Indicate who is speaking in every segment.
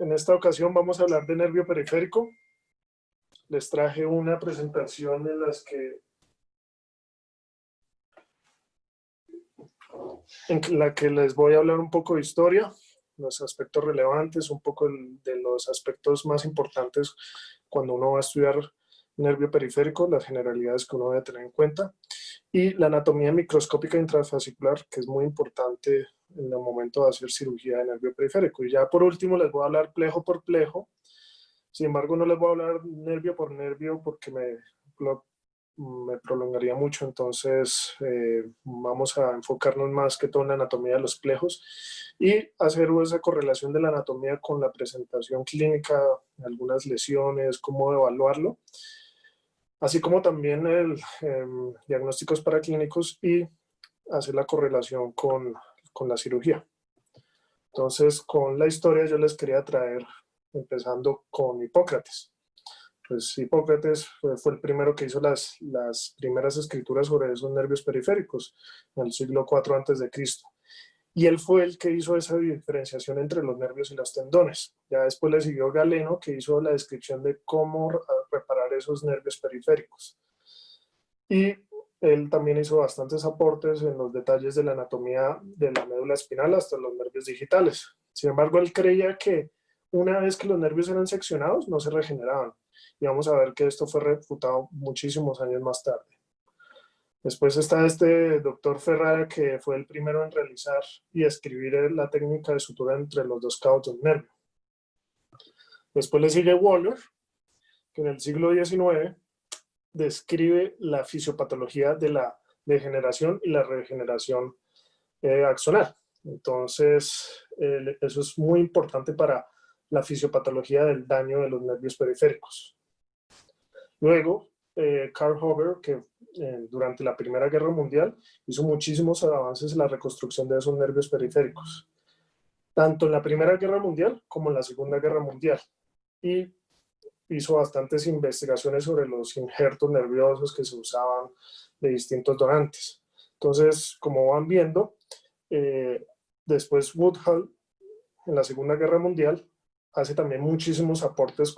Speaker 1: en esta ocasión vamos a hablar de nervio periférico. Les traje una presentación en la que les voy a hablar un poco de historia, los aspectos relevantes, un poco de los aspectos más importantes cuando uno va a estudiar nervio periférico, las generalidades que uno debe tener en cuenta, y la anatomía microscópica intrafascicular, que es muy importante en el momento de hacer cirugía de nervio periférico. Y ya por último les voy a hablar plejo por plejo. Sin embargo, no les voy a hablar nervio por nervio porque me prolongaría mucho, entonces vamos a enfocarnos más que todo en la anatomía de los plejos y hacer esa correlación de la anatomía con la presentación clínica, algunas lesiones, cómo evaluarlo, así como también diagnósticos paraclínicos y hacer la correlación con la cirugía. Entonces, con la historia yo les quería traer, empezando con Hipócrates. Pues Hipócrates fue el primero que hizo las primeras escrituras sobre esos nervios periféricos en el siglo IV a.C. Y él fue el que hizo esa diferenciación entre los nervios y los tendones. Ya después le siguió Galeno, que hizo la descripción de cómo reparar esos nervios periféricos. Y él también hizo bastantes aportes en los detalles de la anatomía de la médula espinal hasta los nervios digitales. Sin embargo, él creía que una vez que los nervios eran seccionados, no se regeneraban. Y vamos a ver que esto fue refutado muchísimos años más tarde. Después está este doctor Ferrara, que fue el primero en realizar y escribir la técnica de sutura entre los dos cabos del nervio. Después le sigue Waller, que en el siglo XIX describe la fisiopatología de la degeneración y la regeneración axonal. Entonces, eso es muy importante para la fisiopatología del daño de los nervios periféricos. Luego, Carl Hover, que durante la Primera Guerra Mundial hizo muchísimos avances en la reconstrucción de esos nervios periféricos, tanto en la Primera Guerra Mundial como en la Segunda Guerra Mundial. Y hizo bastantes investigaciones sobre los injertos nerviosos que se usaban de distintos donantes. Entonces, como van viendo, después Woodhull, en la Segunda Guerra Mundial, hace también muchísimos aportes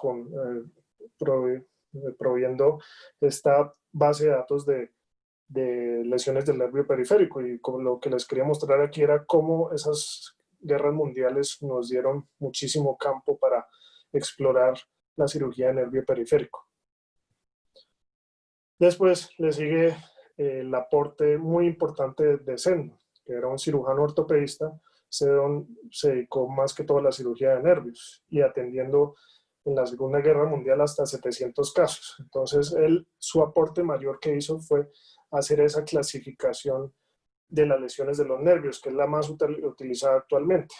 Speaker 1: proveyendo esta base de datos de lesiones del nervio periférico. Y como lo que les quería mostrar aquí era cómo esas guerras mundiales nos dieron muchísimo campo para explorar la cirugía de nervio periférico. Después le sigue el aporte muy importante de Sendon, que era un cirujano ortopedista. Sendon se dedicó más que todo a la cirugía de nervios y atendiendo en la Segunda Guerra Mundial hasta 700 casos. Entonces, su aporte mayor que hizo fue hacer esa clasificación de las lesiones de los nervios, que es la más utilizada actualmente.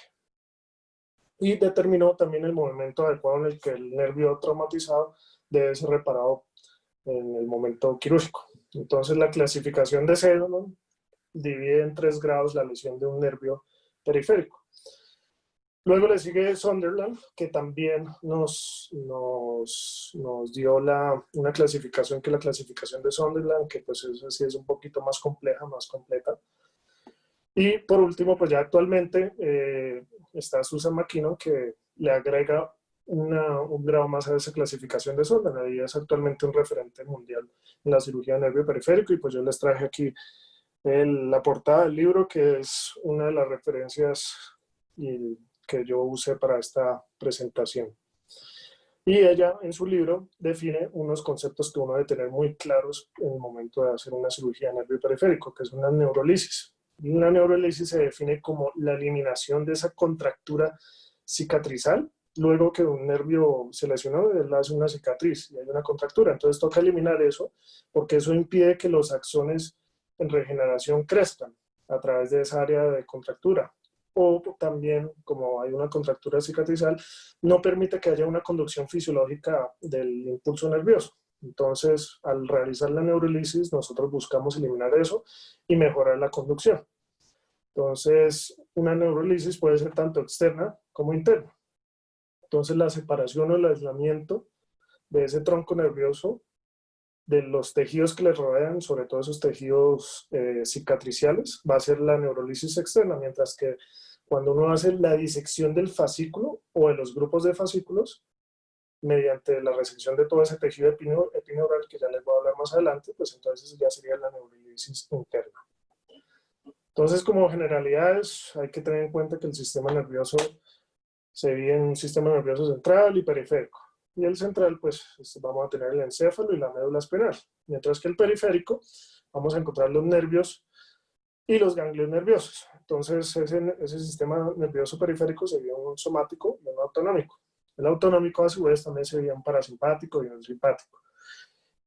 Speaker 1: Y determinó también el movimiento adecuado en el que el nervio traumatizado debe ser reparado en el momento quirúrgico. Entonces, la clasificación de Sendon divide en 3 grados la lesión de un nervio periférico. Luego le sigue Sunderland, que también nos dio una clasificación, que la clasificación de Sunderland, que pues sí es un poquito más compleja, más completa. Y por último, pues ya actualmente está Susan McKinnon, que le agrega un grado más a esa clasificación de Sunderland, y es actualmente un referente mundial en la cirugía de nervio periférico. Y pues yo les traje aquí la portada del libro, que es una de las referencias que yo usé para esta presentación. Y ella en su libro define unos conceptos que uno debe tener muy claros en el momento de hacer una cirugía de nervio periférico, que es una neurolisis. Y una neurolisis se define como la eliminación de esa contractura cicatrizal. Luego que un nervio se lesionó, él hace una cicatriz y hay una contractura. Entonces toca eliminar eso, porque eso impide que los axones en regeneración crezcan a través de esa área de contractura. O también, como hay una contractura cicatrizal, no permite que haya una conducción fisiológica del impulso nervioso. Entonces, al realizar la neurolisis, nosotros buscamos eliminar eso y mejorar la conducción. Entonces, una neurolisis puede ser tanto externa como interna. Entonces, la separación o el aislamiento de ese tronco nervioso de los tejidos que le rodean, sobre todo esos tejidos cicatriciales, va a ser la neurolisis externa, mientras que cuando uno hace la disección del fascículo o de los grupos de fascículos, mediante la resección de todo ese tejido epineural, que ya les voy a hablar más adelante, pues entonces ya sería la neurolisis interna. Entonces, como generalidades, hay que tener en cuenta que el sistema nervioso se divide en un sistema nervioso central y periférico. Y el central, pues vamos a tener el encéfalo y la médula espinal. Mientras que el periférico, vamos a encontrar los nervios y los ganglios nerviosos. Entonces, ese sistema nervioso periférico se divide en un somático y un autonómico. El autonómico, a su vez, también se divide en parasimpático y un simpático.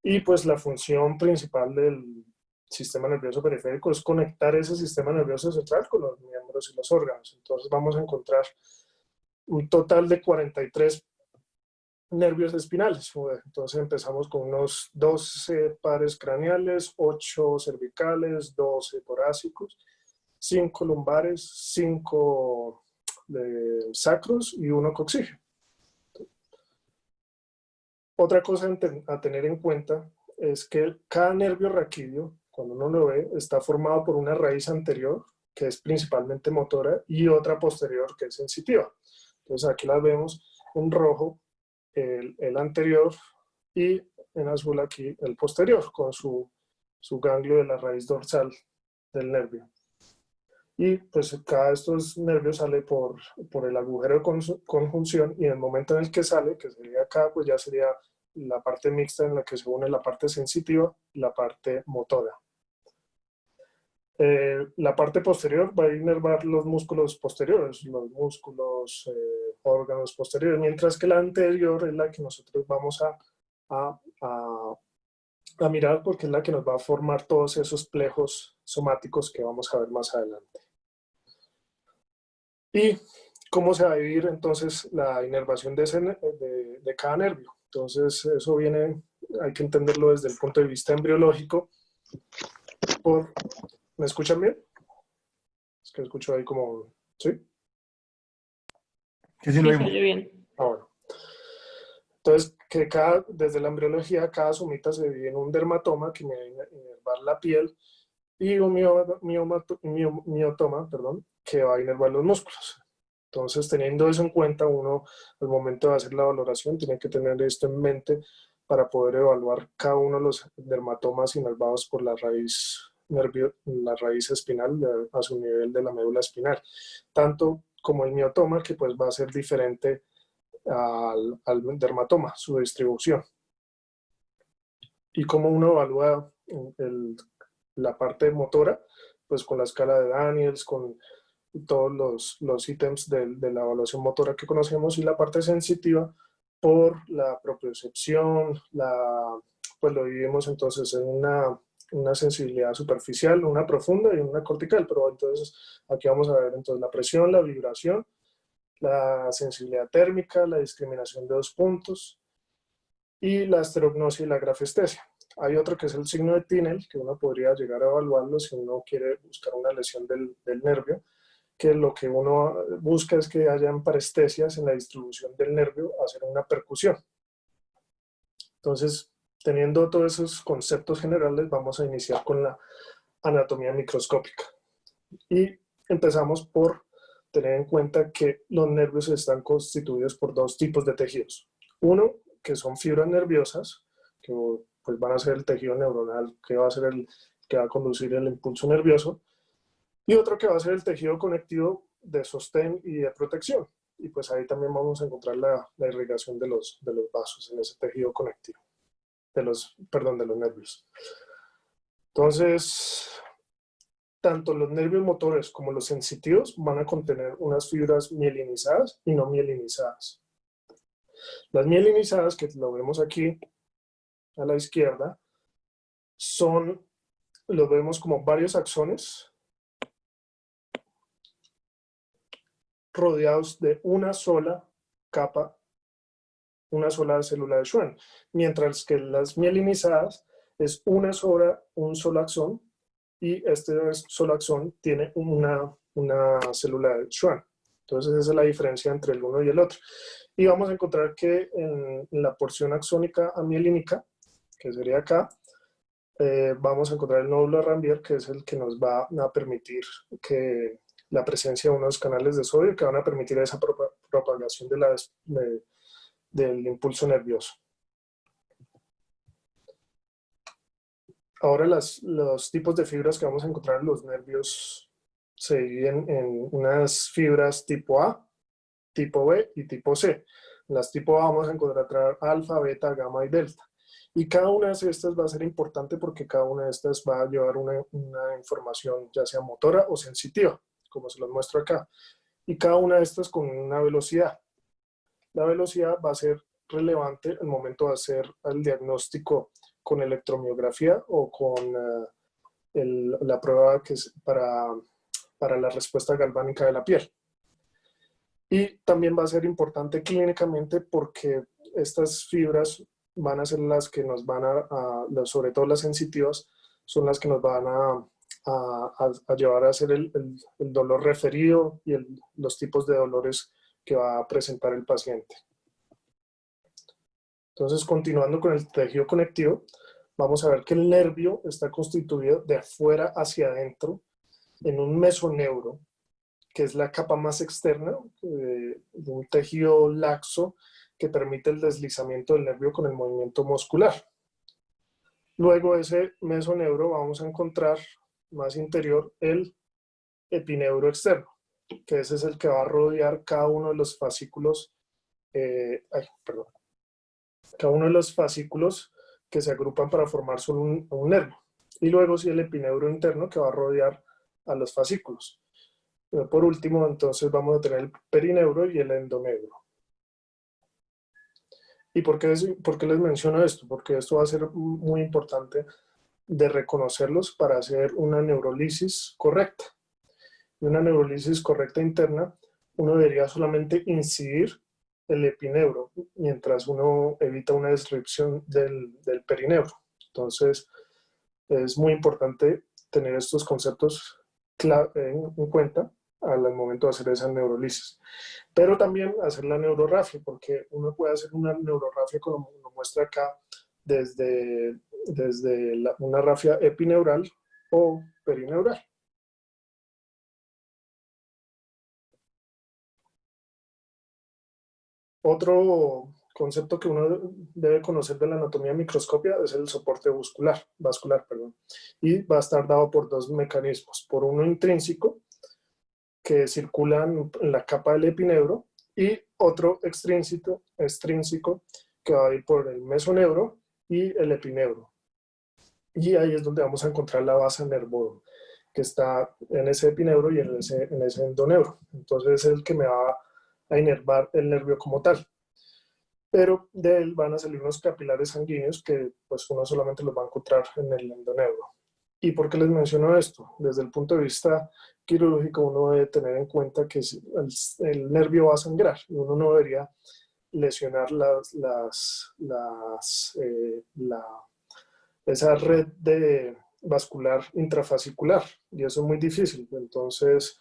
Speaker 1: Y pues la función principal del sistema nervioso periférico es conectar ese sistema nervioso central con los miembros y los órganos. Entonces vamos a encontrar un total de 43 nervios espinales. Entonces empezamos con unos 12 pares craneales, 8 cervicales, 12 torácicos, 5 lumbares, 5 sacros y 1 coxígeo. Otra cosa a tener en cuenta es que cada nervio raquídeo, cuando uno lo ve, está formado por una raíz anterior, que es principalmente motora, y otra posterior, que es sensitiva. Entonces aquí las vemos en rojo, el anterior, y en azul aquí el posterior, con su ganglio de la raíz dorsal del nervio. Y pues cada de estos nervios sale por el agujero de conjunción, y en el momento en el que sale, que sería acá, pues ya sería la parte mixta en la que se une la parte sensitiva y la parte motora. La parte posterior va a inervar los músculos posteriores, los músculos, órganos posteriores, mientras que la anterior es la que nosotros vamos a mirar, porque es la que nos va a formar todos esos plejos somáticos que vamos a ver más adelante. ¿Y cómo se va a dividir entonces la inervación de cada nervio? Entonces eso hay que entenderlo desde el punto de vista embriológico. ¿Me escuchan bien? Es que escucho ahí como... ¿Sí?
Speaker 2: Sí, sí, lo oímos.
Speaker 3: Bien.
Speaker 1: Bueno. Entonces, desde la embriología, cada somita se divide en un dermatoma, que me va a inervar la piel, y un miotoma, que va a inervar los músculos. Entonces, teniendo eso en cuenta, uno al momento de hacer la valoración tiene que tener esto en mente para poder evaluar cada uno de los dermatomas inervados por la raíz espinal a su nivel de la médula espinal. Tanto como el miotoma, que pues va a ser diferente al dermatoma, su distribución. Y cómo uno evalúa la parte motora, pues con la escala de Daniels, con todos los ítems de la evaluación motora que conocemos, y la parte sensitiva por la propiocepción, pues lo dividimos entonces en una sensibilidad superficial, una profunda y una cortical, pero entonces aquí vamos a ver entonces la presión, la vibración, la sensibilidad térmica, la discriminación de 2 puntos y la esterognosia y la grafestesia. Hay otro que es el signo de Tinel, que uno podría llegar a evaluarlo si uno quiere buscar una lesión del nervio, que lo que uno busca es que hayan parestesias en la distribución del nervio, hacer una percusión. Entonces, teniendo todos esos conceptos generales, vamos a iniciar con la anatomía microscópica. Y empezamos por tener en cuenta que los nervios están constituidos por 2 tipos de tejidos. Uno, que son fibras nerviosas, que pues van a ser el tejido neuronal, que va a ser el que va a conducir el impulso nervioso, y otro que va a ser el tejido conectivo de sostén y de protección. Y pues ahí también vamos a encontrar la irrigación de los vasos en ese tejido conectivo, de los nervios. Entonces, tanto los nervios motores como los sensitivos van a contener unas fibras mielinizadas y no mielinizadas. Las mielinizadas, que lo vemos aquí a la izquierda, los vemos como varios axones rodeados de una sola capa, una sola célula de Schwann, mientras que las mielinizadas es un solo axón, y este solo axón tiene una célula de Schwann. Entonces esa es la diferencia entre el uno y el otro. Y vamos a encontrar que en la porción axónica amielínica, que sería acá, vamos a encontrar el nódulo de Ranvier, que es el que nos va a permitir que la presencia de unos canales de sodio que van a permitir esa propagación del impulso nervioso. Ahora los tipos de fibras que vamos a encontrar en los nervios se dividen en unas fibras tipo A, tipo B y tipo C. En las tipo A vamos a encontrar alfa, beta, gamma y delta. Y cada una de estas va a ser importante porque cada una de estas va a llevar una información ya sea motora o sensitiva, como se los muestro acá. Y cada una de estas con una velocidad. La velocidad va a ser relevante al momento de hacer el diagnóstico con electromiografía o con la prueba que es para la respuesta galvánica de la piel. Y también va a ser importante clínicamente porque estas fibras van a ser las que nos van sobre todo las sensitivas, son las que nos van a llevar a hacer el dolor referido y los tipos de dolores que va a presentar el paciente. Entonces, continuando con el tejido conectivo, vamos a ver que el nervio está constituido de afuera hacia adentro en un mesoneuro, que es la capa más externa de un tejido laxo que permite el deslizamiento del nervio con el movimiento muscular. Luego de ese mesoneuro vamos a encontrar más interior el epineuro externo, que ese es el que va a rodear cada uno de los fascículos, cada uno de los fascículos que se agrupan para formar solo un nervio. Y luego sí el epineuro interno que va a rodear a los fascículos. Por último, entonces vamos a tener el perineuro y el endoneuro. ¿Y por qué les menciono esto? Porque esto va a ser muy importante de reconocerlos para hacer una neurolisis correcta. Y una neurolisis correcta interna, uno debería solamente incidir el epineuro, mientras uno evita una descripción del perineuro. Entonces, es muy importante tener estos conceptos en cuenta al momento de hacer esa neurolisis. Pero también hacer la neurorrafia, porque uno puede hacer una neurorrafia, como lo muestra acá, desde una rafia epineural o perineural. Otro concepto que uno debe conocer de la anatomía microscópica es el soporte vascular, y va a estar dado por dos mecanismos, por uno intrínseco, que circulan en la capa del epineuro, y otro extrínseco que va a ir por el mesoneuro y el epineuro. Y ahí es donde vamos a encontrar la base nervosa, que está en ese epineuro y en ese endoneuro. Entonces es el que me va a inervar el nervio como tal. Pero de él van a salir unos capilares sanguíneos que pues uno solamente los va a encontrar en el endoneuro. ¿Y por qué les menciono esto? Desde el punto de vista quirúrgico, uno debe tener en cuenta que el nervio va a sangrar y uno no debería lesionar esa red vascular intrafascicular, y eso es muy difícil. Entonces,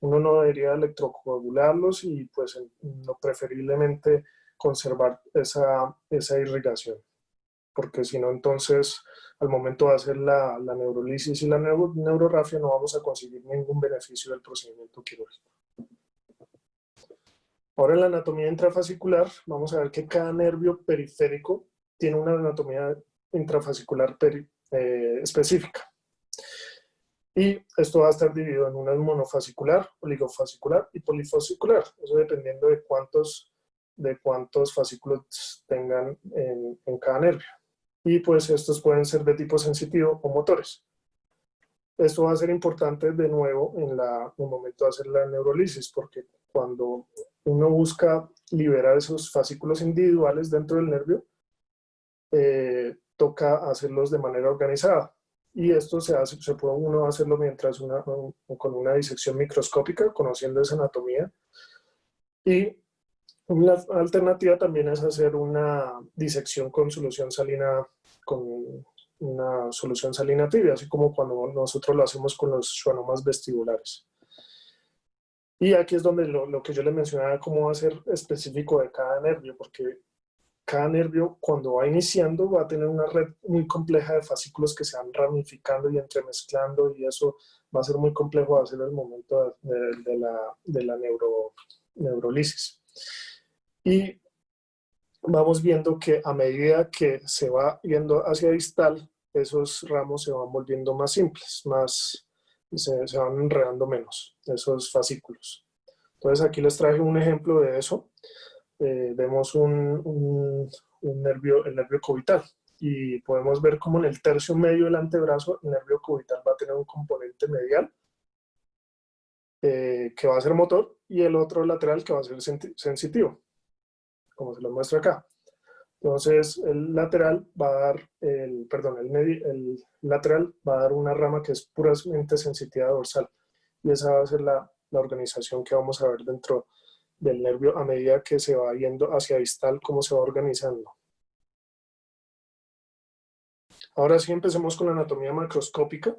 Speaker 1: uno no debería electrocoagularlos y pues preferiblemente conservar esa irrigación, porque si no, entonces al momento de hacer la neurolisis y la neurorrafia no vamos a conseguir ningún beneficio del procedimiento quirúrgico. Ahora en la anatomía intrafascicular vamos a ver que cada nervio periférico tiene una anatomía intrafascicular específica. Y esto va a estar dividido en una monofascicular, oligofascicular y polifascicular. Eso dependiendo de cuántos fascículos tengan en cada nervio. Y pues estos pueden ser de tipo sensitivo o motores. Esto va a ser importante de nuevo en el momento de hacer la neurolisis, porque cuando uno busca liberar esos fascículos individuales dentro del nervio, toca hacerlos de manera organizada. Y esto se puede uno hacerlo con una disección microscópica, conociendo esa anatomía. Y una alternativa también es hacer una disección con solución salina, con una solución salina tibia, así como cuando nosotros lo hacemos con los schwannomas vestibulares. Y aquí es donde lo que yo les mencionaba, cómo va a ser específico de cada nervio, porque cada nervio cuando va iniciando va a tener una red muy compleja de fascículos que se van ramificando y entremezclando, y eso va a ser muy complejo hacer el momento de la neurolisis. Y vamos viendo que a medida que se va yendo hacia distal, esos ramos se van volviendo más simples, se van enredando menos, esos fascículos. Entonces aquí les traje un ejemplo de eso. Vemos el nervio cubital, y podemos ver cómo en el tercio medio del antebrazo el nervio cubital va a tener un componente medial que va a ser motor, y el otro lateral que va a ser sensitivo, como se lo muestra acá. Entonces el lateral va a dar, el lateral va a dar una rama que es puramente sensitiva dorsal, y esa va a ser la organización que vamos a ver dentro del nervio a medida que se va yendo hacia distal, cómo se va organizando. Ahora sí, empecemos con la anatomía macroscópica.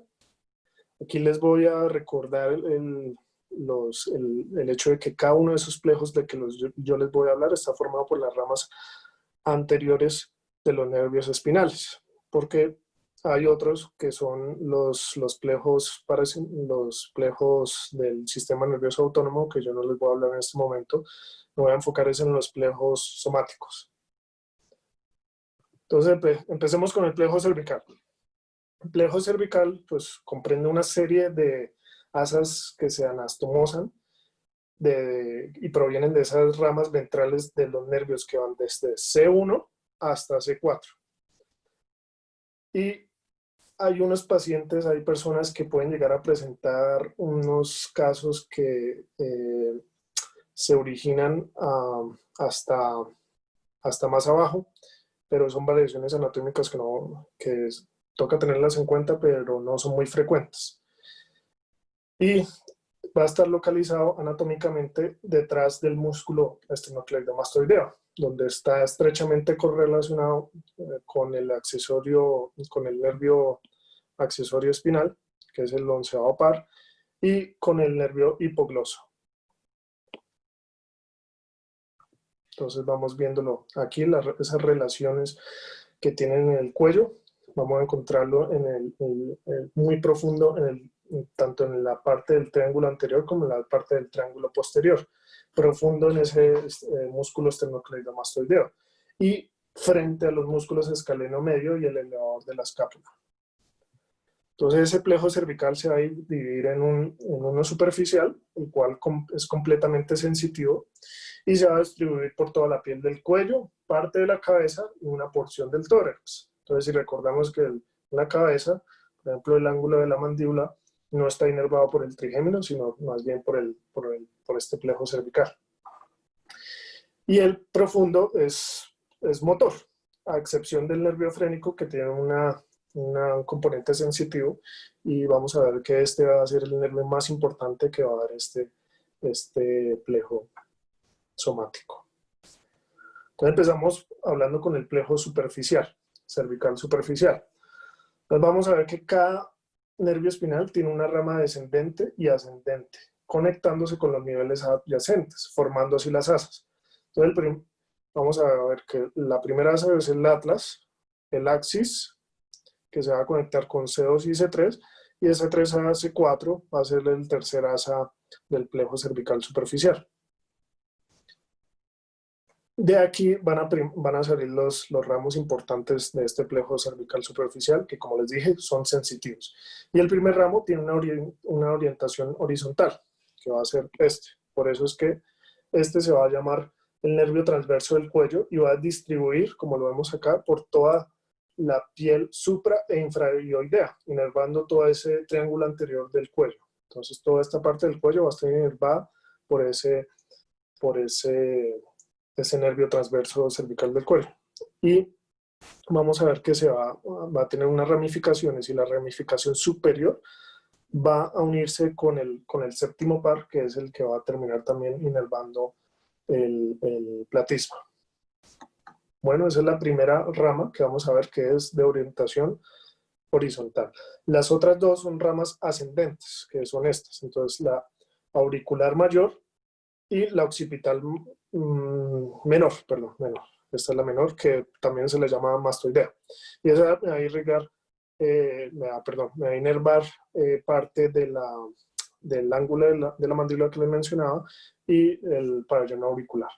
Speaker 1: Aquí les voy a recordar el hecho de que cada uno de esos plejos de que yo les voy a hablar está formado por las ramas anteriores de los nervios espinales, porque hay otros que son los plejos del sistema nervioso autónomo, que yo no les voy a hablar en este momento. Me voy a enfocar en los plejos somáticos. Entonces, empecemos con el plejo cervical. El plejo cervical pues comprende una serie de asas que se anastomosan y provienen de esas ramas ventrales de los nervios que van desde C1 hasta C4. Y hay unos pacientes, hay personas que pueden llegar a presentar unos casos que se originan hasta más abajo, pero son variaciones anatómicas que toca tenerlas en cuenta, pero no son muy frecuentes. Y va a estar localizado anatómicamente detrás del músculo esternocleidomastoideo, donde está estrechamente correlacionado con el nervio accesorio espinal, que es el 11º par, y con el nervio hipogloso. Entonces vamos viéndolo aquí, esas relaciones que tienen en el cuello. Vamos a encontrarlo muy profundo, tanto en la parte del triángulo anterior como en la parte del triángulo posterior. Profundo en ese músculo esternocleidomastoideo. Y frente a los músculos escaleno medio y el elevador de la escápula. Entonces ese plejo cervical se va a dividir en uno superficial, el cual es completamente sensitivo, y se va a distribuir por toda la piel del cuello, parte de la cabeza y una porción del tórax. Entonces, si recordamos que en la cabeza, por ejemplo, el ángulo de la mandíbula no está inervado por el trigémino, sino más bien por este plejo cervical. Y el profundo es motor, a excepción del nervio frénico, que tiene un componente sensitivo, y vamos a ver que este va a ser el nervio más importante que va a dar este plejo somático. Entonces empezamos hablando con el plejo superficial, cervical superficial. Entonces vamos a ver que cada nervio espinal tiene una rama descendente y ascendente, conectándose con los niveles adyacentes, formando así las asas. Entonces vamos a ver que la primera asa es el atlas, el axis, que se va a conectar con C2 y C3, y ese 3 a C4 va a ser el tercer asa del plejo cervical superficial. De aquí van a salir los ramos importantes de este plejo cervical superficial, que como les dije, son sensitivos. Y el primer ramo tiene una orientación horizontal, que va a ser este. Por eso es que este se va a llamar el nervio transverso del cuello, y va a distribuir, como lo vemos acá, por toda la piel supra e infrahioidea, inervando todo ese triángulo anterior del cuello. Entonces toda esta parte del cuello va a estar inervada por ese nervio transverso cervical del cuello. Y vamos a ver que va a tener unas ramificaciones, y la ramificación superior va a unirse con el séptimo par, que es el que va a terminar también inervando el platisma. Bueno, esa es la primera rama que vamos a ver, que es de orientación horizontal. Las otras dos son ramas ascendentes, que son estas. Entonces la auricular mayor y la occipital menor. Esta es la menor, que también se le llama mastoidea. Y esa va a irrigar me va a inervar parte del ángulo de la mandíbula que les mencionaba y el pabellón auricular.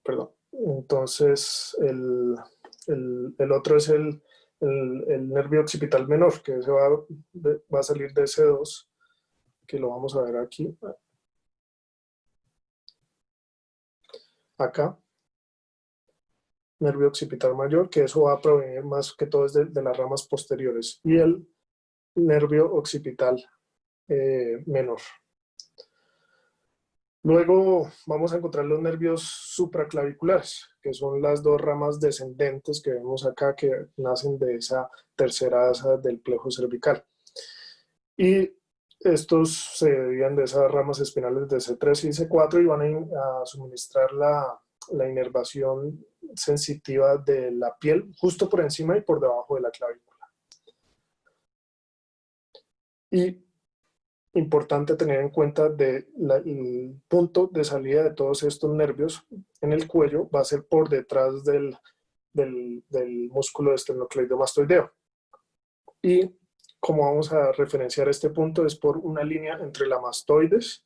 Speaker 1: Perdón. Entonces, el otro es el nervio occipital menor, que se va a salir de C2, que lo vamos a ver aquí. Acá. Nervio occipital mayor, que eso va a provenir más que todo de las ramas posteriores. Y el nervio occipital menor. Luego vamos a encontrar los nervios supraclaviculares, que son las dos ramas descendentes que vemos acá, que nacen de esa tercera asa del plejo cervical. Y estos se derivan de esas ramas espinales de C3 y C4 y van a suministrar la inervación sensitiva de la piel justo por encima y por debajo de la clavícula. Y importante tener en cuenta el punto de salida de todos estos nervios en el cuello va a ser por detrás del músculo esternocleidomastoideo. Y como vamos a referenciar este punto es por una línea entre la mastoides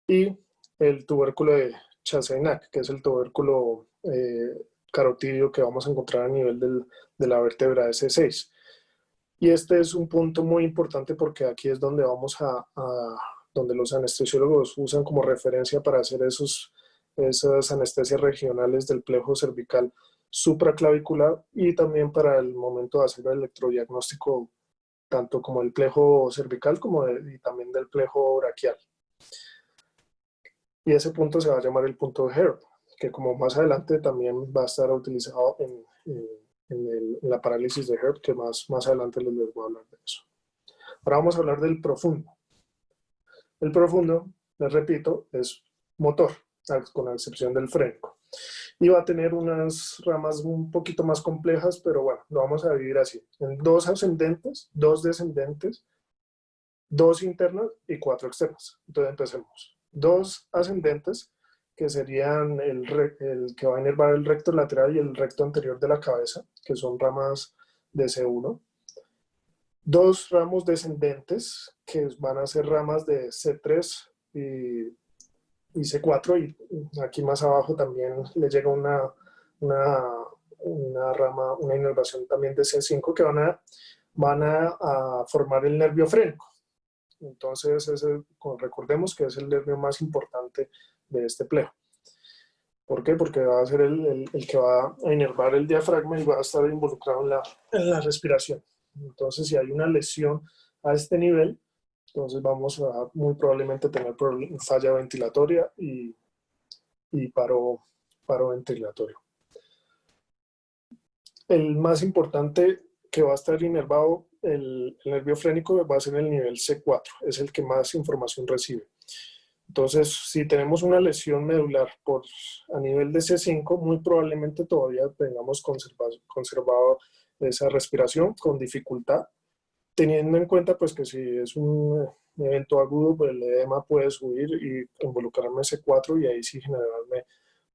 Speaker 1: y el tubérculo de Chassaignac, que es el tubérculo carotídeo que vamos a encontrar a nivel de la vértebra S6. Y este es un punto muy importante porque aquí es donde donde los anestesiólogos usan como referencia para hacer esas anestesias regionales del plejo cervical supraclavicular y también para el momento de hacer el electrodiagnóstico tanto como el plejo cervical y también del plejo braquial. Y ese punto se va a llamar el punto de Herb, que como más adelante también va a estar utilizado en la parálisis de Herb, que más adelante les voy a hablar de eso. Ahora vamos a hablar del profundo. El profundo, les repito, es motor, con la excepción del frénico. Y va a tener unas ramas un poquito más complejas, pero bueno, lo vamos a dividir así. En 2 ascendentes, 2 descendentes, 2 internas y 4 externas. Entonces empecemos. 2 ascendentes, que serían el que va a inervar el recto lateral y el recto anterior de la cabeza, que son ramas de C1. 2 ramos descendentes, que van a ser ramas de C3 y C4, y aquí más abajo también le llega una rama, una inervación también de C5 que van a formar el nervio frénico. Entonces, recordemos que es el nervio más importante de este plejo. ¿Por qué? Porque va a ser el que va a inervar el diafragma y va a estar involucrado en la respiración. Entonces, si hay una lesión a este nivel, entonces vamos a muy probablemente tener falla ventilatoria y paro ventilatorio. El más importante que va a estar inervado, el nervio frénico, va a ser el nivel C4, es el que más información recibe. Entonces, si tenemos una lesión medular a nivel de C5, muy probablemente todavía tengamos conservado esa respiración con dificultad, teniendo en cuenta pues, que si es un evento agudo, pues el edema puede subir y involucrarme C4 y ahí sí generarme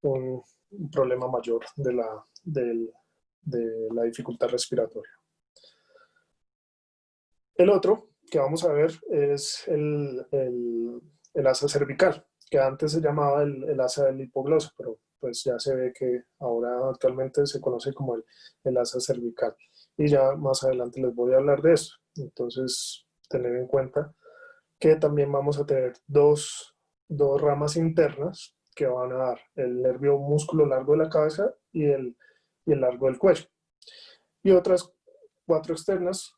Speaker 1: un problema mayor de la dificultad respiratoria. El otro que vamos a ver es el asa cervical, que antes se llamaba el asa del hipogloso, pero pues ya se ve que ahora actualmente se conoce como el asa cervical. Y ya más adelante les voy a hablar de eso. Entonces, tener en cuenta que también vamos a tener dos ramas internas que van a dar el nervio músculo largo de la cabeza y el largo del cuello. Y otras 4 externas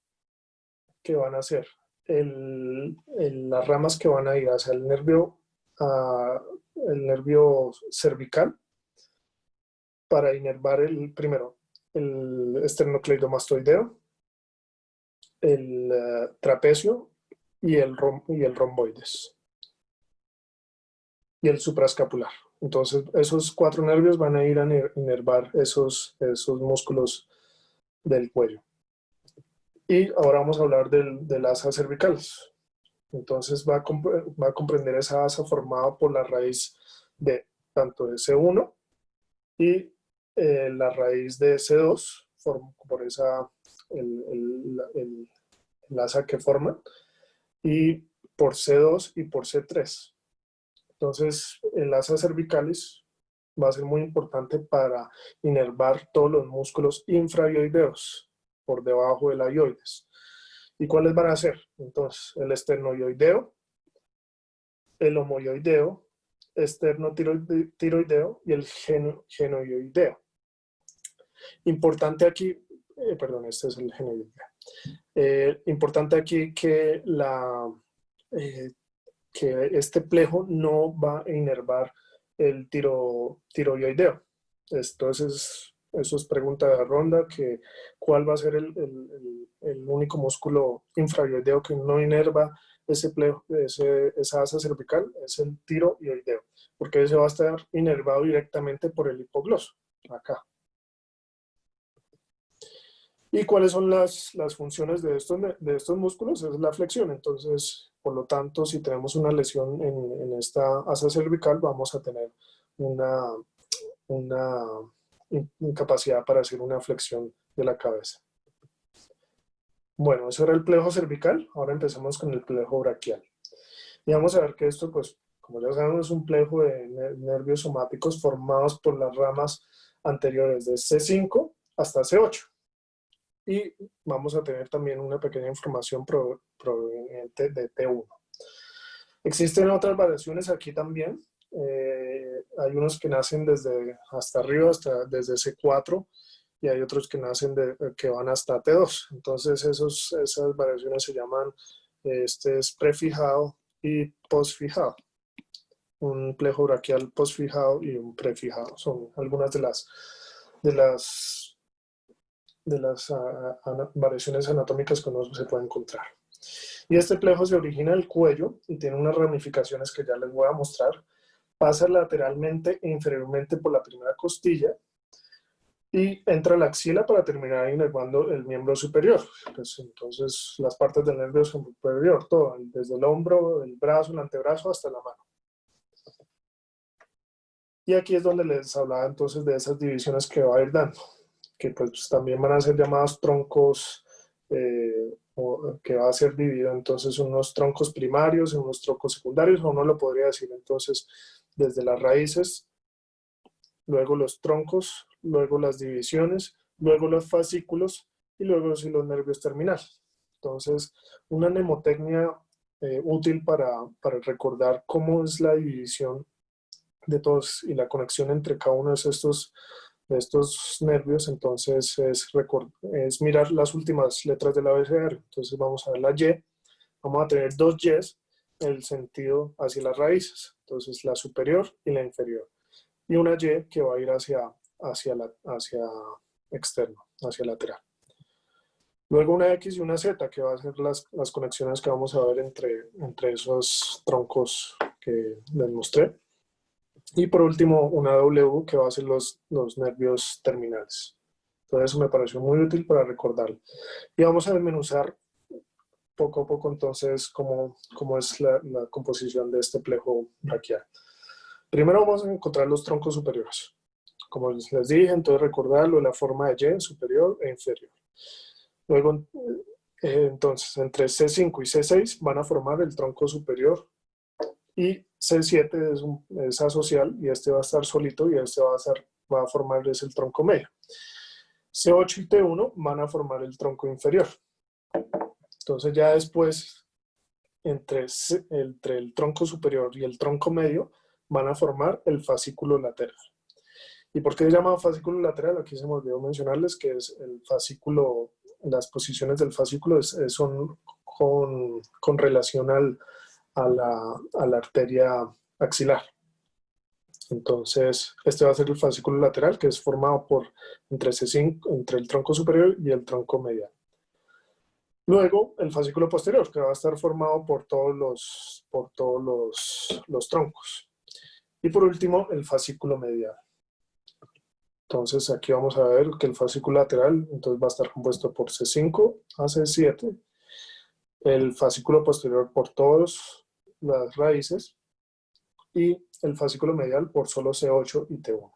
Speaker 1: que van a ser las ramas que van a ir hacia el nervio cervical para inervar primero el esternocleidomastoideo, el trapecio y el romboides y el supraescapular. Entonces esos 4 nervios van a ir a inervar esos músculos del cuello. Y ahora vamos a hablar del asa cervical. Entonces va a comprender esa asa formada por la raíz de tanto de C1 y la raíz de C2, por esa, el asa que forman, y por C2 y por C3. Entonces, el asa cervicalis va a ser muy importante para inervar todos los músculos infraioideos por debajo de la ioides. ¿Y cuáles van a ser? Entonces, el esternoioideo, el homoioideo, esternotiroideo y el genoioideo. Importante aquí, perdón, este es el genoioideo. Importante aquí que, que este plejo no va a inervar el tiroideo. Entonces, eso es pregunta de ronda, que cuál va a ser el único músculo infraioideo que no inerva ese plejo, esa asa cervical, es el tiroideo, porque ese va a estar inervado directamente por el hipogloso, acá. ¿Y cuáles son las funciones de estos músculos? Es la flexión. Entonces, por lo tanto, si tenemos una lesión en esta asa cervical, vamos a tener una incapacidad para hacer una flexión de la cabeza. Bueno, eso era el plejo cervical. Ahora empezamos con el plejo braquial. Y vamos a ver que esto, pues, como ya sabemos, es un plejo de nervios somáticos formados por las ramas anteriores de C5 hasta C8. Y vamos a tener también una pequeña información proveniente de T1. Existen otras variaciones aquí también. Hay unos que nacen desde hasta arriba, desde C4, y hay otros que nacen que van hasta T2. Entonces esas variaciones se llaman, este es prefijado y posfijado. Un plejo braquial posfijado y un prefijado. Son algunas de las variaciones anatómicas que uno se puede encontrar. Y este plejo se origina en el cuello y tiene unas ramificaciones que ya les voy a mostrar. Pasa lateralmente e inferiormente por la primera costilla y entra a la axila para terminar inervando el miembro superior. Pues entonces, las partes del nervio superior, todo, desde el hombro, el brazo, el antebrazo hasta la mano. Y aquí es donde les hablaba entonces de esas divisiones que va a ir dando, que pues también van a ser llamados troncos, que va a ser dividido entonces unos troncos primarios y unos troncos secundarios, o uno lo podría decir entonces desde las raíces, luego los troncos, luego las divisiones, luego los fascículos y luego sí los nervios terminales. Entonces, una mnemotecnia útil para recordar cómo es la división de todos y la conexión entre cada uno de estos nervios, entonces es mirar las últimas letras del abecedario. Entonces vamos a ver la Y, vamos a tener dos Ys en el sentido hacia las raíces, entonces la superior y la inferior, y una Y que va a ir hacia externo, hacia lateral. Luego una X y una Z, que va a ser las conexiones que vamos a ver entre esos troncos que les mostré. Y por último, una W, que va a ser los nervios terminales. Entonces eso me pareció muy útil para recordarlo. Y vamos a desmenuzar poco a poco entonces cómo es la composición de este plejo braquial. Primero vamos a encontrar los troncos superiores. Como les dije, entonces recordarlo, la forma de Y, superior e inferior. Luego, entonces, entre C5 y C6 van a formar el tronco superior, y C7 es asocial y este va a estar solito y este va a formar el tronco medio. C8 y T1 van a formar el tronco inferior. Entonces ya después, entre el tronco superior y el tronco medio, van a formar el fascículo lateral. ¿Y por qué se llama fascículo lateral? Aquí se me olvidó mencionarles que es el fascículo, las posiciones del fascículo son con relación a la arteria axilar. Entonces, este va a ser el fascículo lateral, que es formado entre el tronco superior y el tronco medial. Luego, el fascículo posterior, que va a estar formado por todos los troncos. Y por último, el fascículo medial. Entonces, aquí vamos a ver que el fascículo lateral entonces va a estar compuesto por C5 a C7, el fascículo posterior por todas las raíces y el fascículo medial por solo C8 y T1.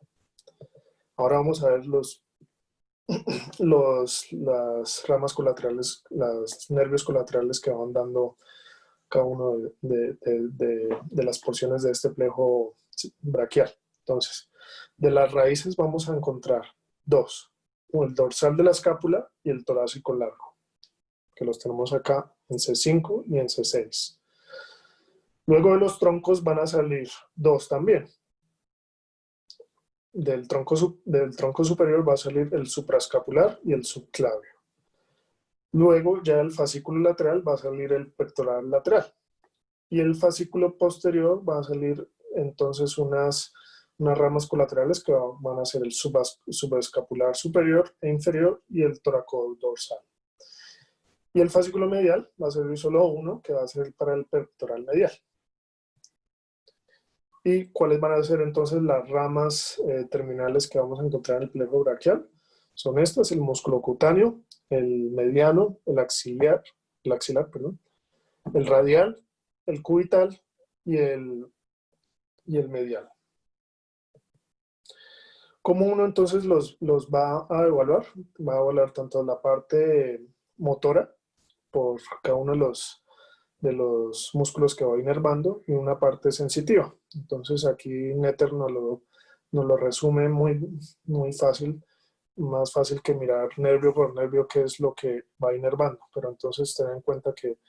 Speaker 1: Ahora vamos a ver las ramas colaterales, los nervios colaterales que van dando cada uno de las porciones de este plejo braquial. Entonces, de las raíces vamos a encontrar dos, el dorsal de la escápula y el torácico largo, que los tenemos acá en C5 y en C6. Luego de los troncos van a salir dos también. Del tronco superior va a salir el supraescapular y el subclavio. Luego ya del fascículo lateral va a salir el pectoral lateral. Y el fascículo posterior va a salir entonces unas ramas colaterales que van a ser el subescapular superior e inferior y el toracodorsal. Y el fascículo medial va a servir solo uno, que va a ser para el pectoral medial. ¿Y cuáles van a ser entonces las ramas terminales que vamos a encontrar en el plejo braquial? Son estas: el músculo cutáneo, el mediano, el axilar, perdón, el radial, el cubital y el medial. ¿Cómo uno entonces los va a evaluar? Va a evaluar tanto la parte motora, por cada uno de los músculos que va inervando, y una parte sensitiva. Entonces aquí Netter nos lo resume muy fácil, más fácil que mirar nervio por nervio qué es lo que va inervando. Pero entonces ten en cuenta que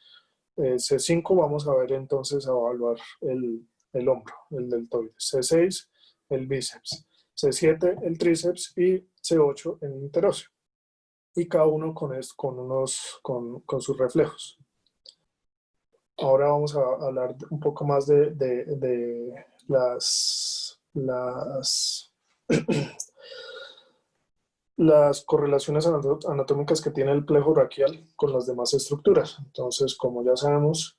Speaker 1: C5 vamos a ver entonces a evaluar el hombro, el deltoides. C6 el bíceps. C7 el tríceps y C8 el interóseo. Y cada uno con sus reflejos. Ahora vamos a hablar un poco más de las correlaciones anatómicas que tiene el plejo braquial con las demás estructuras. Entonces, como ya sabemos,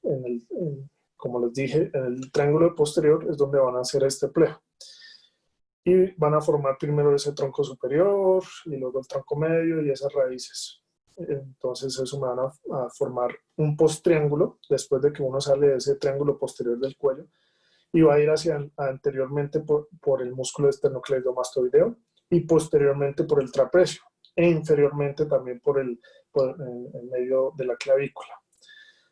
Speaker 1: como les dije, en el triángulo posterior es donde van a hacer este plejo. Y van a formar primero ese tronco superior y luego el tronco medio y esas raíces. Entonces eso me van a formar un postriángulo después de que uno sale de ese triángulo posterior del cuello y va a ir hacia anteriormente por el músculo esternocleidomastoideo y posteriormente por el trapecio e inferiormente también por el medio de la clavícula.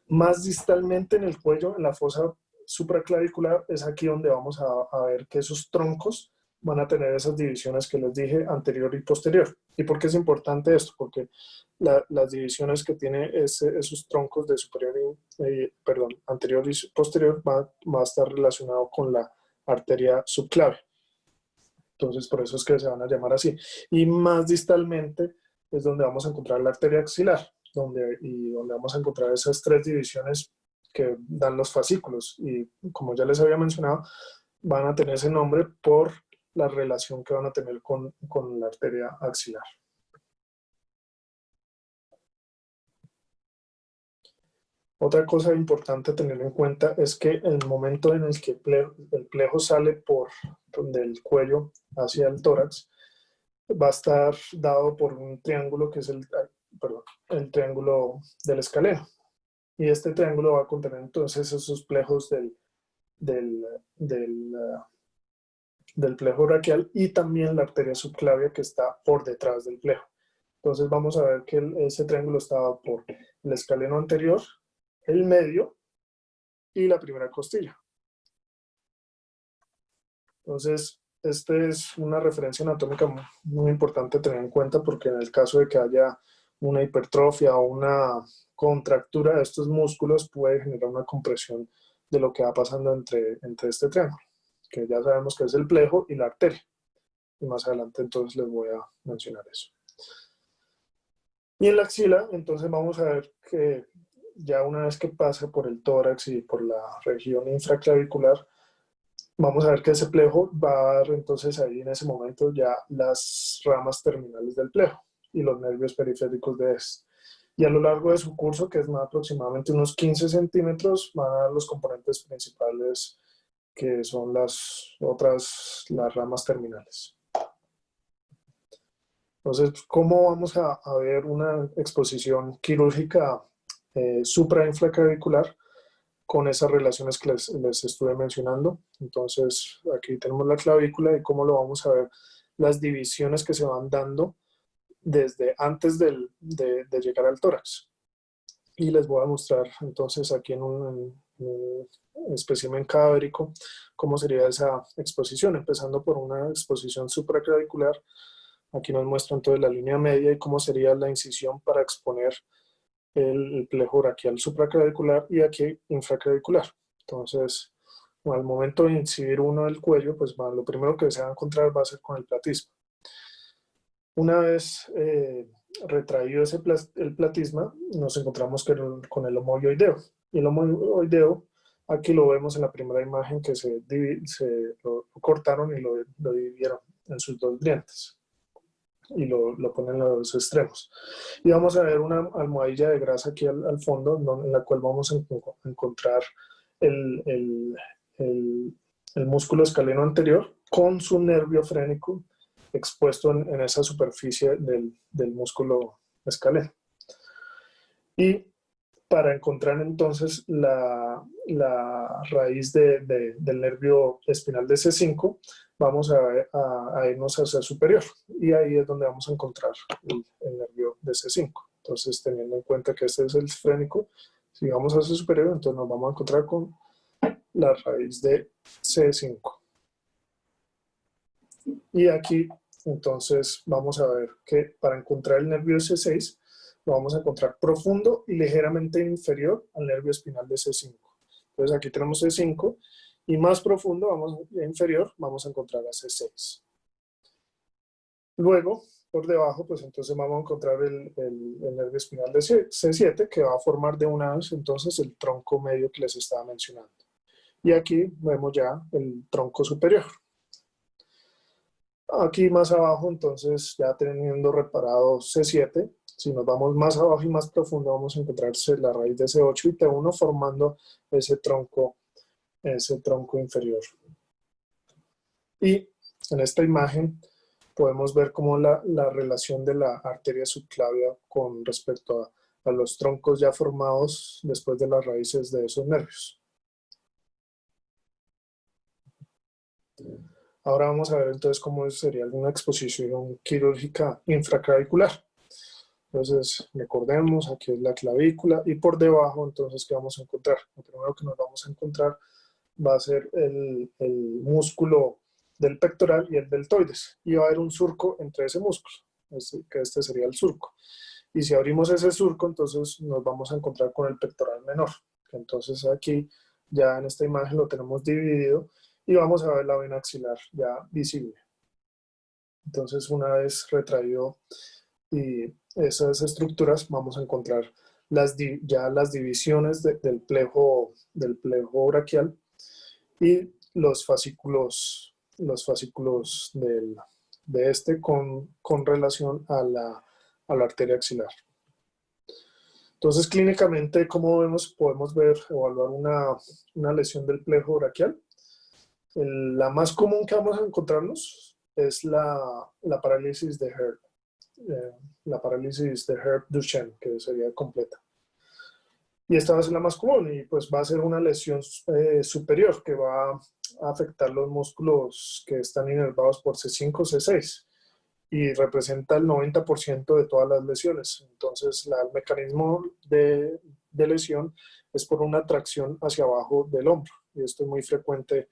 Speaker 1: Más distalmente en el cuello, en la fosa supraclavicular, es aquí donde vamos a ver que esos troncos van a tener esas divisiones que les dije, anterior y posterior. ¿Y por qué es importante esto? Porque las divisiones que tiene esos troncos de anterior y posterior va a estar relacionado con la arteria subclavia. Entonces, por eso es que se van a llamar así. Y más distalmente es donde vamos a encontrar la arteria axilar, donde vamos a encontrar esas tres divisiones que dan los fascículos. Y como ya les había mencionado, van a tener ese nombre por la relación que van a tener con la arteria axilar. Otra cosa importante a tener en cuenta es que en el momento en el que el plejo sale del cuello hacia el tórax, va a estar dado por un triángulo que es el triángulo del escaleno. Y este triángulo va a contener entonces esos plejos del plejo braquial y también la arteria subclavia que está por detrás del plejo. Entonces vamos a ver que ese triángulo estaba por el escaleno anterior, el medio y la primera costilla. Entonces, esta es una referencia anatómica muy importante a tener en cuenta, porque en el caso de que haya una hipertrofia o una contractura de estos músculos puede generar una compresión de lo que va pasando entre este triángulo, que ya sabemos que es el plejo y la arteria. Y más adelante entonces les voy a mencionar eso. Y en la axila, entonces vamos a ver que ya una vez que pasa por el tórax y por la región infraclavicular, vamos a ver que ese plejo va a dar entonces ahí en ese momento ya las ramas terminales del plejo y los nervios periféricos de este. Y a lo largo de su curso, que es más aproximadamente unos 15 centímetros, van a dar los componentes principales que son las ramas terminales. Entonces, ¿cómo vamos a ver una exposición quirúrgica suprainfraclavicular con esas relaciones que les estuve mencionando? Entonces, aquí tenemos la clavícula y cómo lo vamos a ver las divisiones que se van dando desde antes de llegar al tórax. Y les voy a mostrar entonces aquí en un espécimen cadavérico cómo sería esa exposición, empezando por una exposición supraclavicular. Aquí nos muestra entonces la línea media y cómo sería la incisión para exponer el plejo braquial supraclavicular y aquí infraclavicular. Entonces, al momento de incidir uno del cuello, pues lo primero que se va a encontrar va a ser con el platisma. Una vez retraído el platisma, nos encontramos con el homoioideo. Y el homoioideo, aquí lo vemos en la primera imagen que lo cortaron y lo dividieron en sus dos dientes. Y lo ponen en los dos extremos. Y vamos a ver una almohadilla de grasa aquí al fondo, en la cual vamos a encontrar el músculo escaleno anterior con su nervio frénico expuesto en esa superficie del músculo escaleno. Y para encontrar entonces la raíz del nervio espinal de C5, vamos a irnos hacia el superior. Y ahí es donde vamos a encontrar el nervio de C5. Entonces, teniendo en cuenta que este es el frénico, si vamos hacia el superior, entonces nos vamos a encontrar con la raíz de C5. Y aquí, entonces, vamos a ver que para encontrar el nervio C6, lo vamos a encontrar profundo y ligeramente inferior al nervio espinal de C5. Entonces aquí tenemos C5 y más profundo, inferior, vamos a encontrar a C6. Luego, por debajo, pues entonces vamos a encontrar el nervio espinal de C7 que va a formar de una vez entonces el tronco medio que les estaba mencionando. Y aquí vemos ya el tronco superior. Aquí más abajo, entonces, ya teniendo reparado C7, si nos vamos más abajo y más profundo, vamos a encontrarse la raíz de C8 y T1 formando ese tronco inferior. Y en esta imagen podemos ver cómo la relación de la arteria subclavia con respecto a los troncos ya formados después de las raíces de esos nervios. Ahora vamos a ver entonces cómo sería una exposición quirúrgica infraclavicular. Entonces, recordemos, aquí es la clavícula y por debajo, entonces, ¿qué vamos a encontrar? Lo primero que nos vamos a encontrar va a ser el músculo del pectoral y el deltoides. Y va a haber un surco entre ese músculo, que este sería el surco. Y si abrimos ese surco, entonces nos vamos a encontrar con el pectoral menor. Entonces aquí, ya en esta imagen lo tenemos dividido y vamos a ver la vena axilar ya visible. Entonces, una vez retraído y esas estructuras, vamos a encontrar ya las divisiones del plejo braquial y los fascículos de este con relación a la arteria axilar. Entonces, clínicamente, ¿cómo podemos evaluar una lesión del plejo braquial? La más común que vamos a encontrarnos es la parálisis de Herb. La parálisis de Herb-Duchenne, que sería completa. Y esta va a ser la más común y pues va a ser una lesión superior que va a afectar los músculos que están inervados por C5, C6 y representa el 90% de todas las lesiones. Entonces, el mecanismo de lesión es por una tracción hacia abajo del hombro y esto es muy frecuente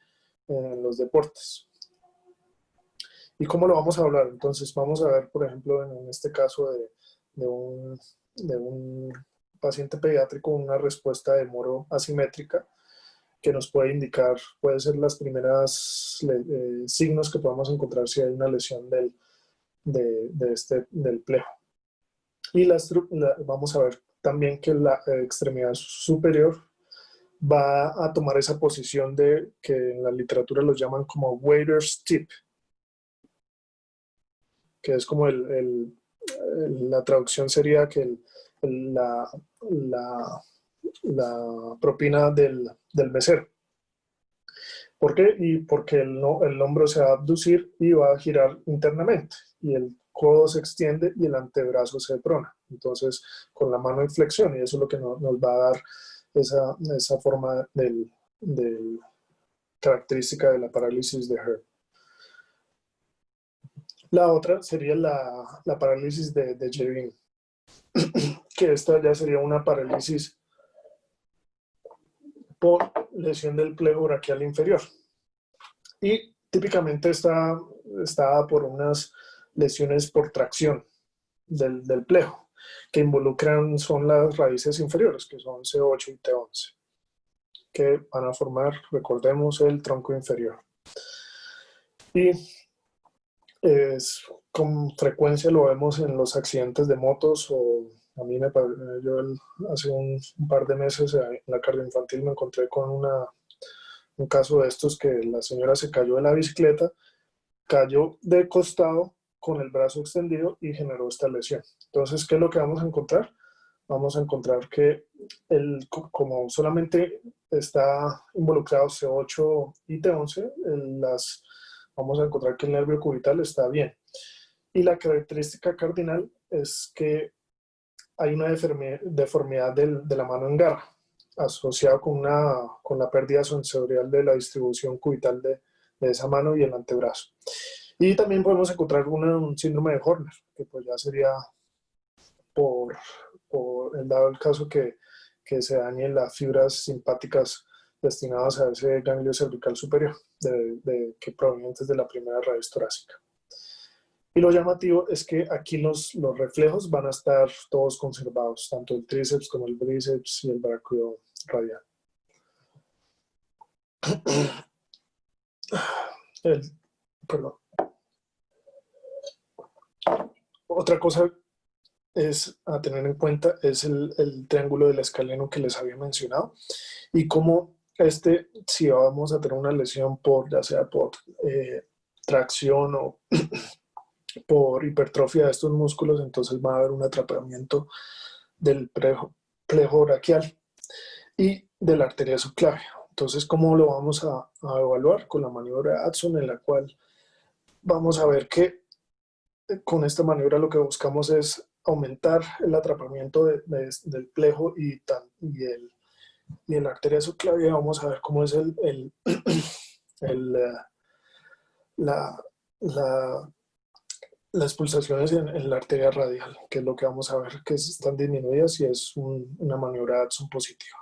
Speaker 1: en los deportes. ¿Y cómo lo vamos a hablar? Entonces vamos a ver, por ejemplo, en este caso de un paciente pediátrico, una respuesta de Moro asimétrica que nos puede indicar, puede ser las primeras signos que podamos encontrar si hay una lesión del plejo. Y vamos a ver también que la extremidad superior va a tomar esa posición que en la literatura lo llaman como waiter's tip, que es como la traducción sería que la propina del mesero. ¿Por qué? Y porque el hombro se va a abducir y va a girar internamente y el codo se extiende y el antebrazo se prona. Entonces, con la mano en flexión, y eso es lo que nos va a dar esa forma característica de la parálisis de Herb. La otra sería la parálisis de Levin, que esta ya sería una parálisis por lesión del plejo braquial inferior. Y típicamente está dada por unas lesiones por tracción del plejo, que involucran, son las raíces inferiores, que son C8 y T11, que van a formar, recordemos, el tronco inferior. Y con frecuencia lo vemos en los accidentes de motos, o a mí yo hace un par de meses en la cardioinfantil me encontré con un caso de estos, que la señora se cayó de la bicicleta, cayó de costado con el brazo extendido y generó esta lesión. Entonces, ¿qué es lo que vamos a encontrar? Vamos a encontrar que como solamente está involucrado C8 y T11, vamos a encontrar que el nervio cubital está bien. Y la característica cardinal es que hay una deformidad de la mano en garra, asociada con la pérdida sensorial de la distribución cubital de esa mano y el antebrazo. Y también podemos encontrar un síndrome de Horner, que pues ya sería por dado el caso que se dañen las fibras simpáticas destinadas a ese ganglio cervical superior, que provenientes de la primera raíz torácica. Y lo llamativo es que aquí los reflejos van a estar todos conservados, tanto el tríceps como el bíceps y el brachio radial. Perdón. Otra cosa es a tener en cuenta es el triángulo del escaleno que les había mencionado, y cómo si vamos a tener una lesión ya sea por tracción o por hipertrofia de estos músculos, entonces va a haber un atrapamiento del plejo braquial y de la arteria subclavia. Entonces, ¿cómo lo vamos a evaluar? Con la maniobra de Addson, en la cual vamos a ver que con esta maniobra lo que buscamos es aumentar el atrapamiento del plejo y la arteria subclavia. Vamos a ver cómo es las pulsaciones en la arteria radial, que es lo que vamos a ver que están disminuidas, y es una maniobra de Addson positiva.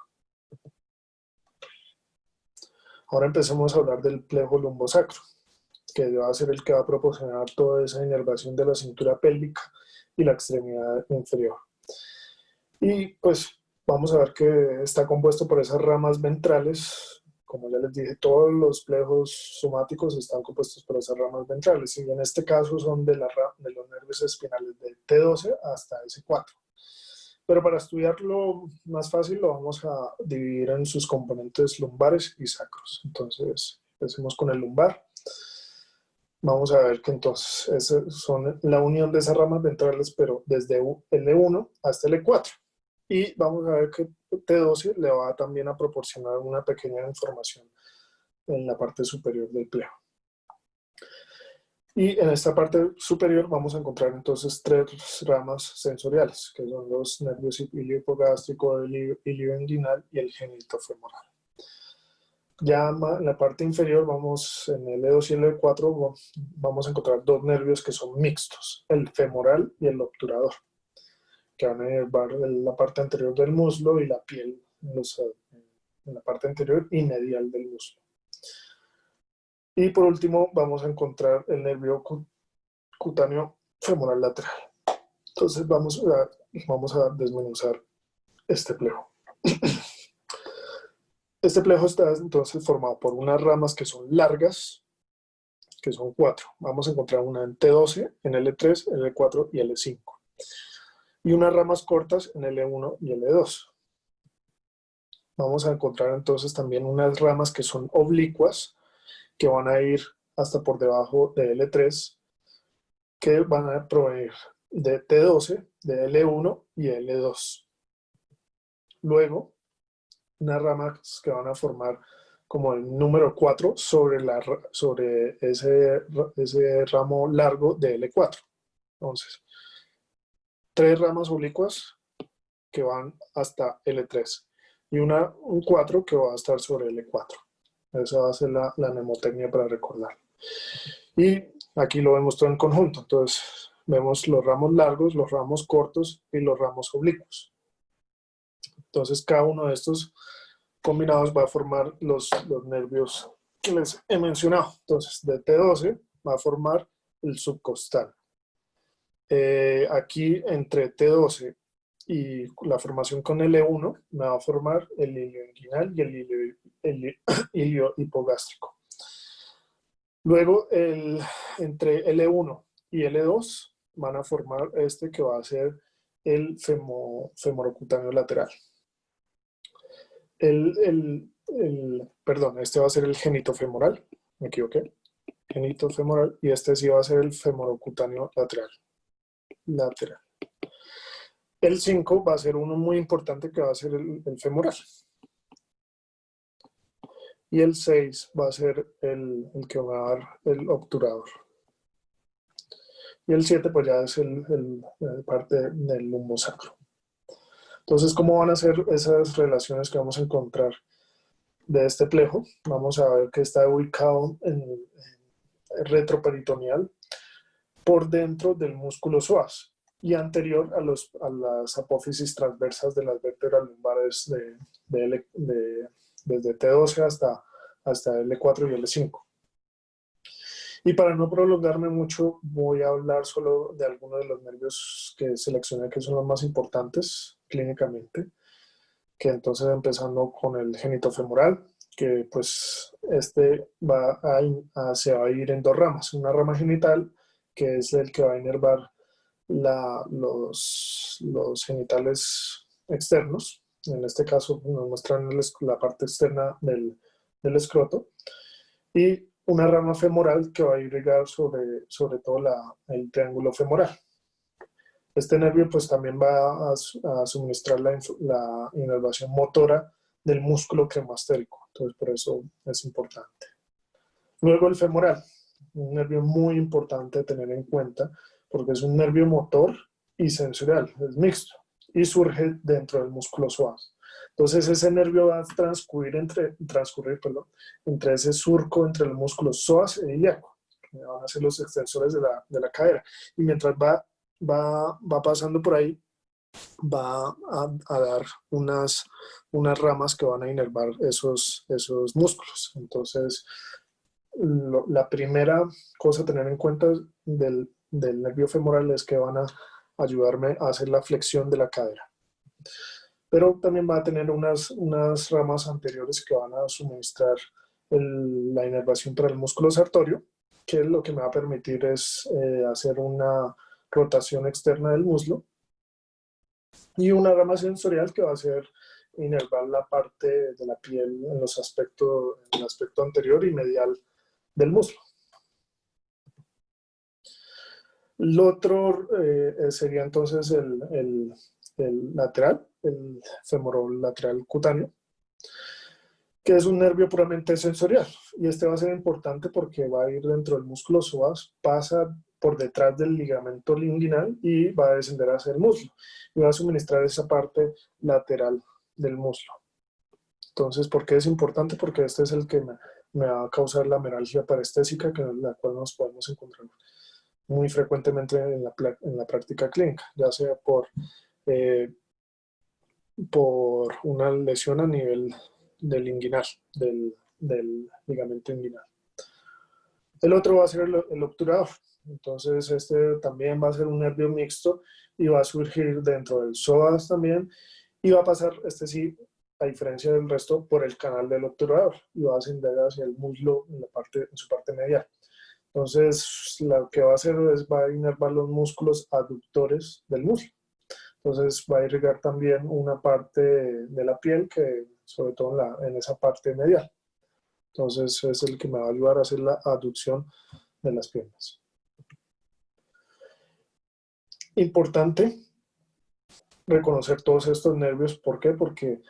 Speaker 1: Ahora empecemos a hablar del plejo lumbosacro, que va a ser el que va a proporcionar toda esa inervación de la cintura pélvica y la extremidad inferior. Y pues vamos a ver que está compuesto por esas ramas ventrales. Como ya les dije, todos los plejos somáticos están compuestos por esas ramas ventrales, y en este caso son de los nervios espinales de T12 hasta S4. Pero para estudiarlo más fácil lo vamos a dividir en sus componentes lumbares y sacros. Entonces, empecemos con el lumbar. Vamos a ver que entonces son la unión de esas ramas ventrales, pero desde L1 hasta L4. Y vamos a ver que T12 le va también a proporcionar una pequeña información en la parte superior del plejo. Y en esta parte superior vamos a encontrar entonces tres ramas sensoriales, que son los nervios iliohipogástrico, el ilioinguinal y el genitofemoral. Ya en la parte inferior, en el L2 y el L4, vamos a encontrar dos nervios que son mixtos, el femoral y el obturador, que van a inervar la parte anterior del muslo y la piel en la parte anterior y medial del muslo. Y por último vamos a encontrar el nervio cutáneo femoral lateral. Entonces vamos a desmenuzar este plejo. Este plejo está entonces formado por unas ramas que son largas, que son 4. Vamos a encontrar una en T12, en L3, L4 y L5. Y unas ramas cortas en L1 y L2. Vamos a encontrar entonces también unas ramas que son oblicuas, que van a ir hasta por debajo de L3, que van a provenir de T12, de L1 y L2. Luego, unas ramas que van a formar como el número 4 sobre ese ramo largo de L4. Entonces, 3 ramas oblicuas que van hasta L3 y un 4 que va a estar sobre L4. Esa va a ser la mnemotecnia para recordar. Y Aquí lo vemos todo en conjunto. Entonces, vemos los ramos largos, los ramos cortos y los ramos oblicuos. Entonces, cada uno de estos combinados va a formar los nervios que les he mencionado. Entonces, de T12 va a formar el subcostal. Aquí, entre T12 y la formación con L1, me va a formar el hilio inguinal y el hilio hipogástrico. Luego, entre L1 y L2 van a formar este que va a ser el femorocutáneo lateral. Perdón, este va a ser el genitofemoral, me equivoqué. Genitofemoral, y este sí va a ser el femorocutáneo lateral. El 5 va a ser uno muy importante que va a ser el femoral. Y el 6 va a ser el que va a dar el obturador. Y el 7 pues ya es parte del lumbosacro. Entonces, ¿cómo van a ser esas relaciones que vamos a encontrar de este plejo? Vamos a ver que está ubicado en retroperitoneal por dentro del músculo psoas y anterior a las apófisis transversas de las vértebras lumbares desde T12 hasta L4 y L5. Y para no prolongarme mucho, voy a hablar solo de algunos de los nervios que seleccioné que son los más importantes clínicamente, que entonces empezando con el genitofemoral, que pues este se va a ir en dos ramas. Una rama genital, que es el que va a inervar los genitales externos. En este caso nos muestran la parte externa del escroto. Y una rama femoral que va a irrigar sobre todo el triángulo femoral. Este nervio pues también va a suministrar la inervación motora del músculo cremastérico, entonces por eso es importante. Luego el femoral, un nervio muy importante de tener en cuenta porque es un nervio motor y sensorial, es mixto y surge dentro del músculo psoas. Entonces ese nervio va a transcurrir entre ese surco entre el músculo psoas e ilíaco, que van a ser los extensores de la cadera. Y mientras va pasando por ahí, va a dar unas ramas que van a inervar esos músculos. Entonces, la primera cosa a tener en cuenta del nervio femoral es que van a ayudarme a hacer la flexión de la cadera. Pero también va a tener unas ramas anteriores que van a suministrar la inervación para el músculo sartorio, que lo que me va a permitir es hacer una rotación externa del muslo, y una rama sensorial que va a ser inervar la parte de la piel en el aspecto anterior y medial del muslo. Lo otro sería entonces el lateral, el femorolateral cutáneo, que es un nervio puramente sensorial. Y este va a ser importante porque va a ir dentro del músculo psoas, pasa por detrás del ligamento linguinal y va a descender hacia el muslo. Y va a suministrar esa parte lateral del muslo. Entonces, ¿por qué es importante? Porque este es el que me va a causar la meralgia parestésica, la cual nos podemos encontrar muy frecuentemente en la práctica clínica, ya sea por una lesión a nivel del inguinal, del ligamento inguinal. El otro va a ser el obturador. Entonces, este también va a ser un nervio mixto y va a surgir dentro del psoas también, y va a pasar, este sí, a diferencia del resto, por el canal del obturador y va a ascender hacia el muslo en su parte medial. Entonces, lo que va a hacer es va a inervar los músculos aductores del muslo. Entonces, va a irrigar también una parte de la piel, que sobre todo en esa parte medial. Entonces, es el que me va a ayudar a hacer la aducción de las piernas. Importante reconocer todos estos nervios. ¿Por qué? Porque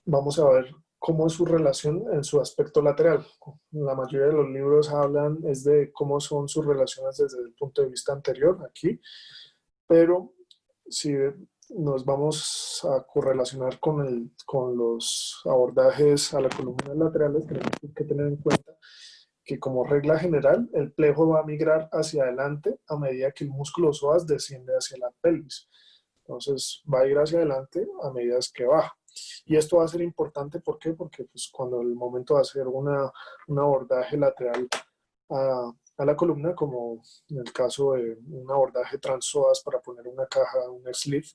Speaker 1: vamos a ver cómo es su relación en su aspecto lateral. La mayoría de los libros hablan de cómo son sus relaciones desde el punto de vista anterior, aquí, pero si nos vamos a correlacionar con los abordajes a la columna laterales, tenemos que tener en cuenta que como regla general el plejo va a migrar hacia adelante a medida que el músculo psoas desciende hacia la pelvis. Entonces va a ir hacia adelante a medida que baja. Y esto va a ser importante, ¿por qué? Porque pues, cuando el momento de hacer un abordaje lateral a la columna, como en el caso de un abordaje transpsoas para poner una caja, un sleeve,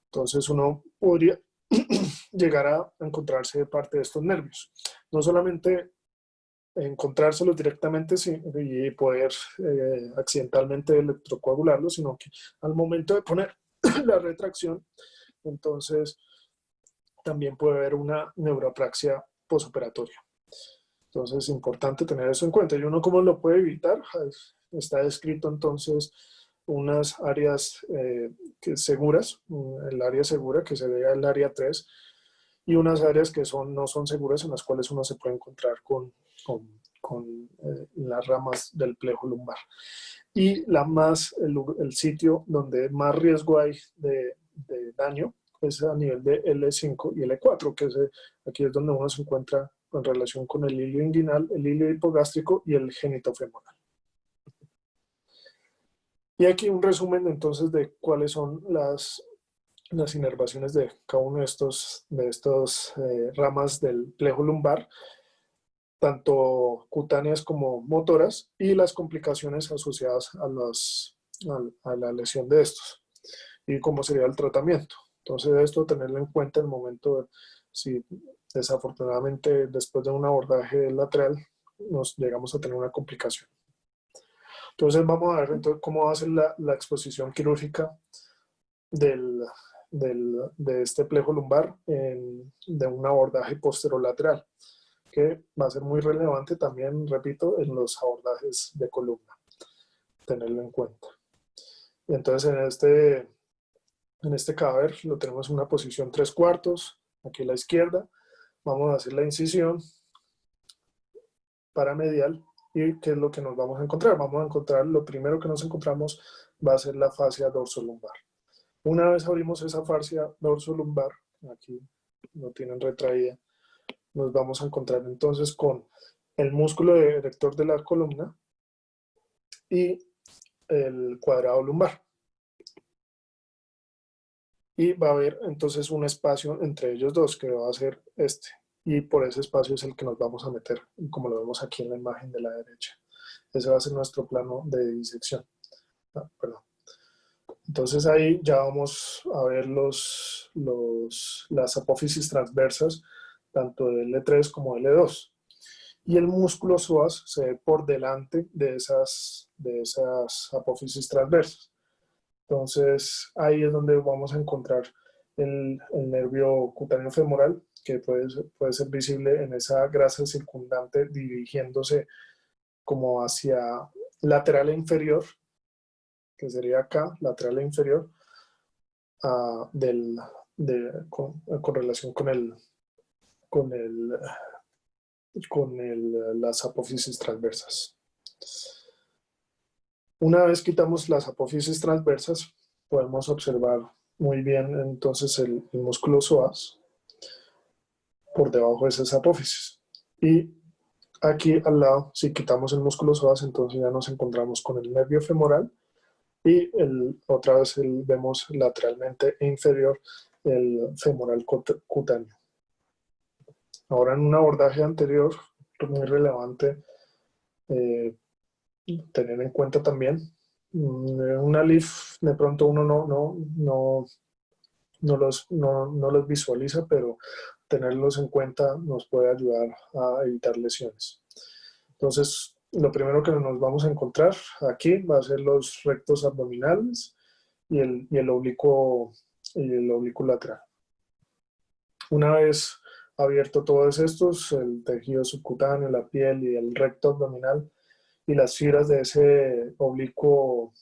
Speaker 1: entonces uno podría llegar a encontrarse parte de estos nervios. No solamente encontrárselos directamente y poder accidentalmente electrocoagularlos, sino que al momento de poner la retracción, entonces también puede haber una neuropraxia posoperatoria. Entonces es importante tener eso en cuenta. ¿Y uno cómo lo puede evitar? Está descrito entonces unas áreas seguras, el área segura que sería el área 3, y unas áreas que no son seguras en las cuales uno se puede encontrar con las ramas del plejo lumbar. Y el sitio donde más riesgo hay de daño es a nivel de L5 y L4, que aquí es donde uno se encuentra en relación con el hilio inguinal, el hilio hipogástrico y el genitofemoral. Y aquí un resumen entonces de cuáles son las inervaciones de cada uno de estos ramas del plejo lumbar, tanto cutáneas como motoras, y las complicaciones asociadas a la lesión de estos, y cómo sería el tratamiento. Entonces esto tenerlo en cuenta en el momento, si desafortunadamente después de un abordaje lateral nos llegamos a tener una complicación. Entonces vamos a ver entonces cómo va a ser la exposición quirúrgica de este plejo lumbar de un abordaje posterolateral, que va a ser muy relevante también, repito, en los abordajes de columna, tenerlo en cuenta. Y entonces en este cadáver lo tenemos en una posición 3/4, aquí a la izquierda. Vamos a hacer la incisión paramedial, y ¿qué es lo que nos vamos a encontrar? Vamos a encontrar, lo primero que nos encontramos va a ser la fascia dorsolumbar. Una vez abrimos esa fascia dorsolumbar, aquí lo tienen retraída, nos vamos a encontrar entonces con el músculo erector de la columna y el cuadrado lumbar. Y va a haber entonces un espacio entre ellos dos, que va a ser este. Y por ese espacio es el que nos vamos a meter, como lo vemos aquí en la imagen de la derecha. Ese va a ser nuestro plano de disección. Perdón. Entonces ahí ya vamos a ver las apófisis transversas, tanto de L3 como de L2. Y el músculo psoas se ve por delante de esas apófisis transversas. Entonces ahí es donde vamos a encontrar el nervio cutáneo femoral, que puede ser visible en esa grasa circundante dirigiéndose como hacia lateral e inferior, que sería acá, lateral e inferior, con relación las apófisis transversas. Una vez quitamos las apófisis transversas, podemos observar muy bien entonces el músculo psoas por debajo de esas apófisis. Y aquí al lado, si quitamos el músculo psoas, entonces ya nos encontramos con el nervio femoral, y otra vez vemos lateralmente e inferior el femoral cutáneo. Ahora, en un abordaje anterior, muy relevante tener en cuenta también, una LIF de pronto uno no los visualiza, pero tenerlos en cuenta nos puede ayudar a evitar lesiones. Entonces, lo primero que nos vamos a encontrar aquí va a ser los rectos abdominales y el oblicuo lateral. Una vez abierto todos estos, el tejido subcutáneo, la piel y el recto abdominal y las fibras de ese oblicuo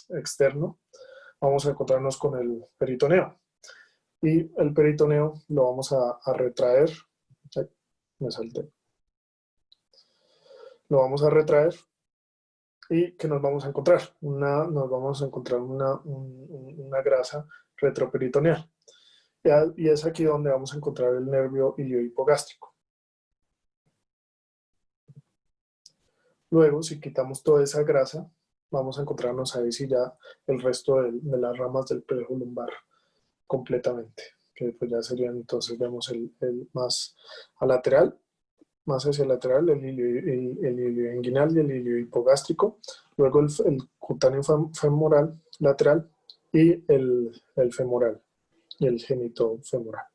Speaker 1: externo, vamos a encontrarnos con el peritoneo. Y el peritoneo lo vamos a retraer. Ay, me salté. Lo vamos a retraer. ¿Y qué nos vamos a encontrar? Nos vamos a encontrar una grasa retroperitoneal. Y es aquí donde vamos a encontrar el nervio iliohipogástrico. Luego, si quitamos toda esa grasa, vamos a encontrarnos ahí sí ya el resto de las ramas del plejo lumbar completamente, que pues ya serían, entonces vemos el más a lateral, más hacia el lateral, el ilio inguinal y el ilio hipogástrico, luego el cutáneo femoral lateral y el femoral y el genitofemoral.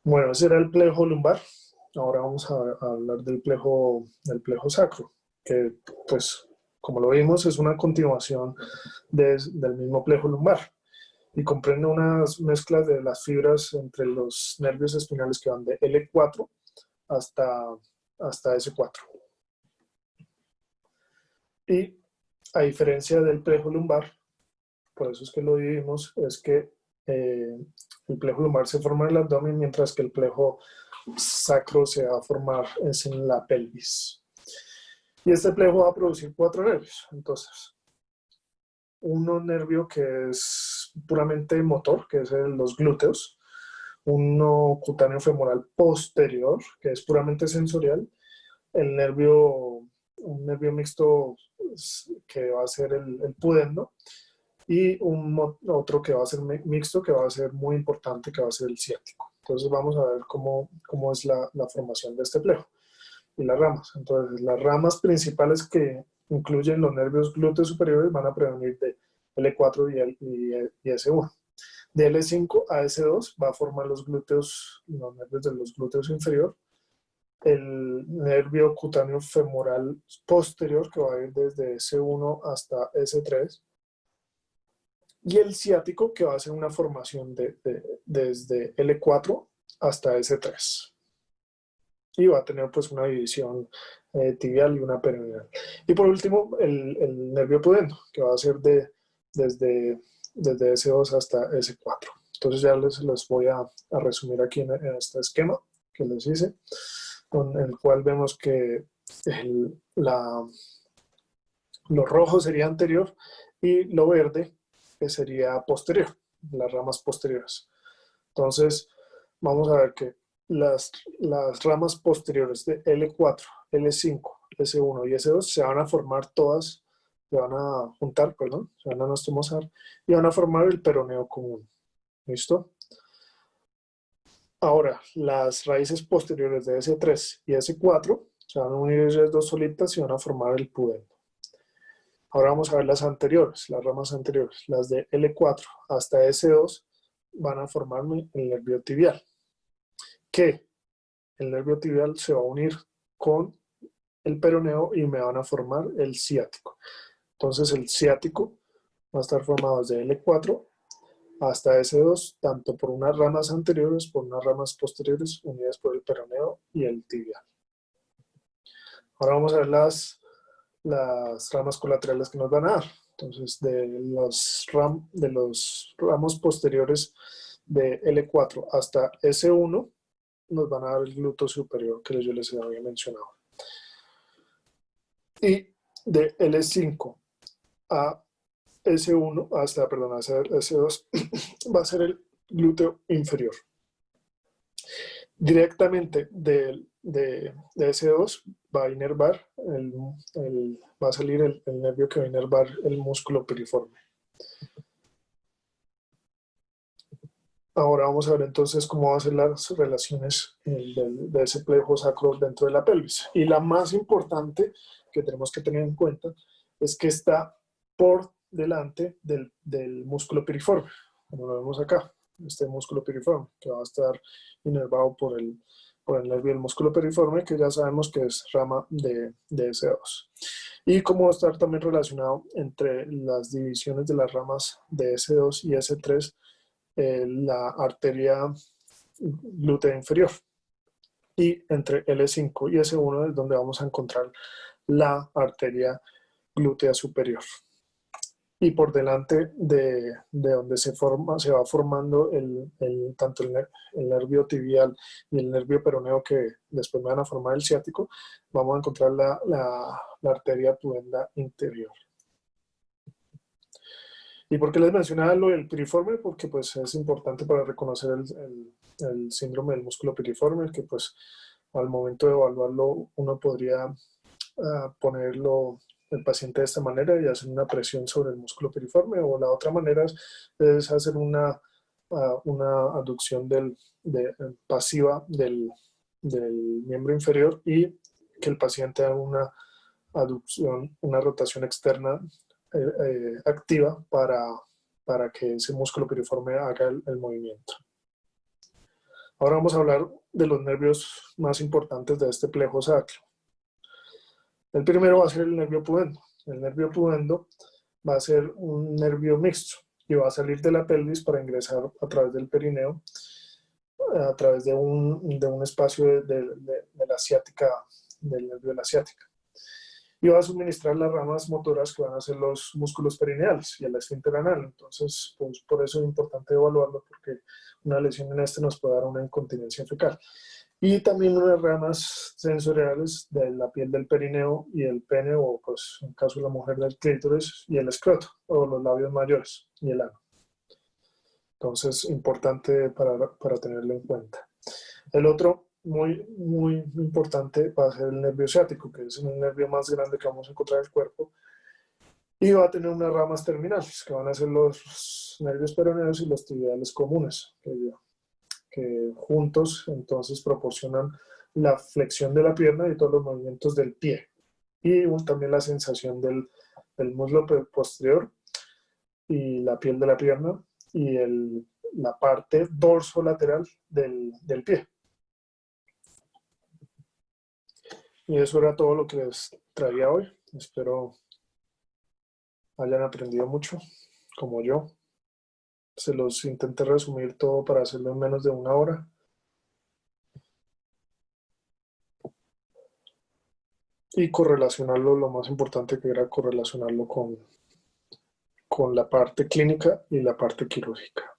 Speaker 1: Bueno, ese era el plejo lumbar. Ahora vamos a hablar del plejo sacro, que pues como lo vimos es una continuación del mismo plejo lumbar y comprende unas mezclas de las fibras entre los nervios espinales que van de L4 hasta S4. Y a diferencia del plejo lumbar, por eso es que lo dividimos, es que el plejo lumbar se forma en el abdomen, mientras que el plejo sacro se va a formar en la pelvis. Y este plejo va a producir 4 nervios. Entonces, uno nervio que es puramente motor, que es los glúteos, uno cutáneo femoral posterior, que es puramente sensorial, un nervio mixto que va a ser el pudendo, y otro que va a ser mixto, que va a ser muy importante, que va a ser el ciático. Entonces vamos a ver cómo es la formación de este plejo y las ramas. Entonces las ramas principales que incluyen los nervios glúteos superiores van a prevenir de L4 y S1. De L5 a S2 va a formar los nervios de los glúteos inferior, el nervio cutáneo femoral posterior, que va a ir desde S1 hasta S3, y el ciático, que va a ser una formación desde L4 hasta S3. Y va a tener pues una división tibial y una peroneal. Y por último, el nervio pudendo, que va a ser desde S2 hasta S4. Entonces ya les voy a resumir aquí en este esquema que les hice, con el cual vemos que lo rojo sería anterior y lo verde que sería posterior, las ramas posteriores. Entonces, vamos a ver que las ramas posteriores de L4, L5, S1 y S2 se van a formar todas, se van a juntar, perdón, se van a anastomosar y van a formar el peroneo común. ¿Listo? Ahora, las raíces posteriores de S3 y S4 se van a unir ellas dos solitas y van a formar el pudendo. Ahora vamos a ver las anteriores, las ramas anteriores. Las de L4 hasta S2 van a formar el nervio tibial, que el nervio tibial se va a unir con el peroneo y me van a formar el ciático. Entonces el ciático va a estar formado desde L4 hasta S2, tanto por unas ramas anteriores, por unas ramas posteriores, unidas por el peroneo y el tibial. Ahora vamos a ver las ramas colaterales que nos van a dar. Entonces, de los ramos posteriores de L4 hasta S1, nos van a dar el glúteo superior que yo les había mencionado. Y de L5 a S1, hasta S2, va a ser el glúteo inferior. Directamente de S2 va a inervar, va a salir el nervio que va a inervar el músculo piriforme. Ahora vamos a ver entonces cómo van a ser las relaciones de ese plejo sacro dentro de la pelvis. Y la más importante que tenemos que tener en cuenta es que está por delante del músculo piriforme, como lo vemos acá, este músculo piriforme, que va a estar inervado por el nervio del músculo piriforme, que ya sabemos que es rama de S2. Y cómo va a estar también relacionado entre las divisiones de las ramas de S2 y S3, la arteria glútea inferior. Y entre L5 y S1 es donde vamos a encontrar la arteria glútea superior. Y por delante de donde se va formando tanto el nervio tibial y el nervio peroneo, que después me van a formar el ciático, vamos a encontrar la arteria pudenda interior. ¿Y por qué les mencionaba lo del piriforme? Porque pues es importante para reconocer el síndrome del músculo piriforme, que pues al momento de evaluarlo uno podría ponerlo el paciente de esta manera y hacer una presión sobre el músculo piriforme, o la otra manera es hacer una aducción pasiva del miembro inferior y que el paciente haga una aducción, una rotación externa activa para que ese músculo piriforme haga el movimiento. Ahora vamos a hablar de los nervios más importantes de este plejo sacro. El primero va a ser el nervio pudendo. El nervio pudendo va a ser un nervio mixto y va a salir de la pelvis para ingresar a través del perineo, a través de un espacio de la asiática, del nervio de la asiática. Y va a suministrar las ramas motoras que van a ser los músculos perineales y el esfínter anal. Entonces, pues, por eso es importante evaluarlo, porque una lesión en este nos puede dar una incontinencia fecal. Y también unas ramas sensoriales de la piel del perineo y el pene, o pues en caso de la mujer del clítoris y el escroto, o los labios mayores y el ano. Entonces, importante para tenerlo en cuenta. El otro, muy importante, va a ser el nervio ciático, que es el nervio más grande que vamos a encontrar en el cuerpo. Y va a tener unas ramas terminales, que van a ser los nervios peroneos y los tibiales comunes, que juntos entonces proporcionan la flexión de la pierna y todos los movimientos del pie. Y también la sensación del muslo posterior y la piel de la pierna y la parte dorsolateral del pie. Y eso era todo lo que les traía hoy. Espero hayan aprendido mucho, como yo. Se los intenté resumir todo para hacerlo en menos de 1 hora. Y correlacionarlo, lo más importante que era correlacionarlo con la parte clínica y la parte quirúrgica.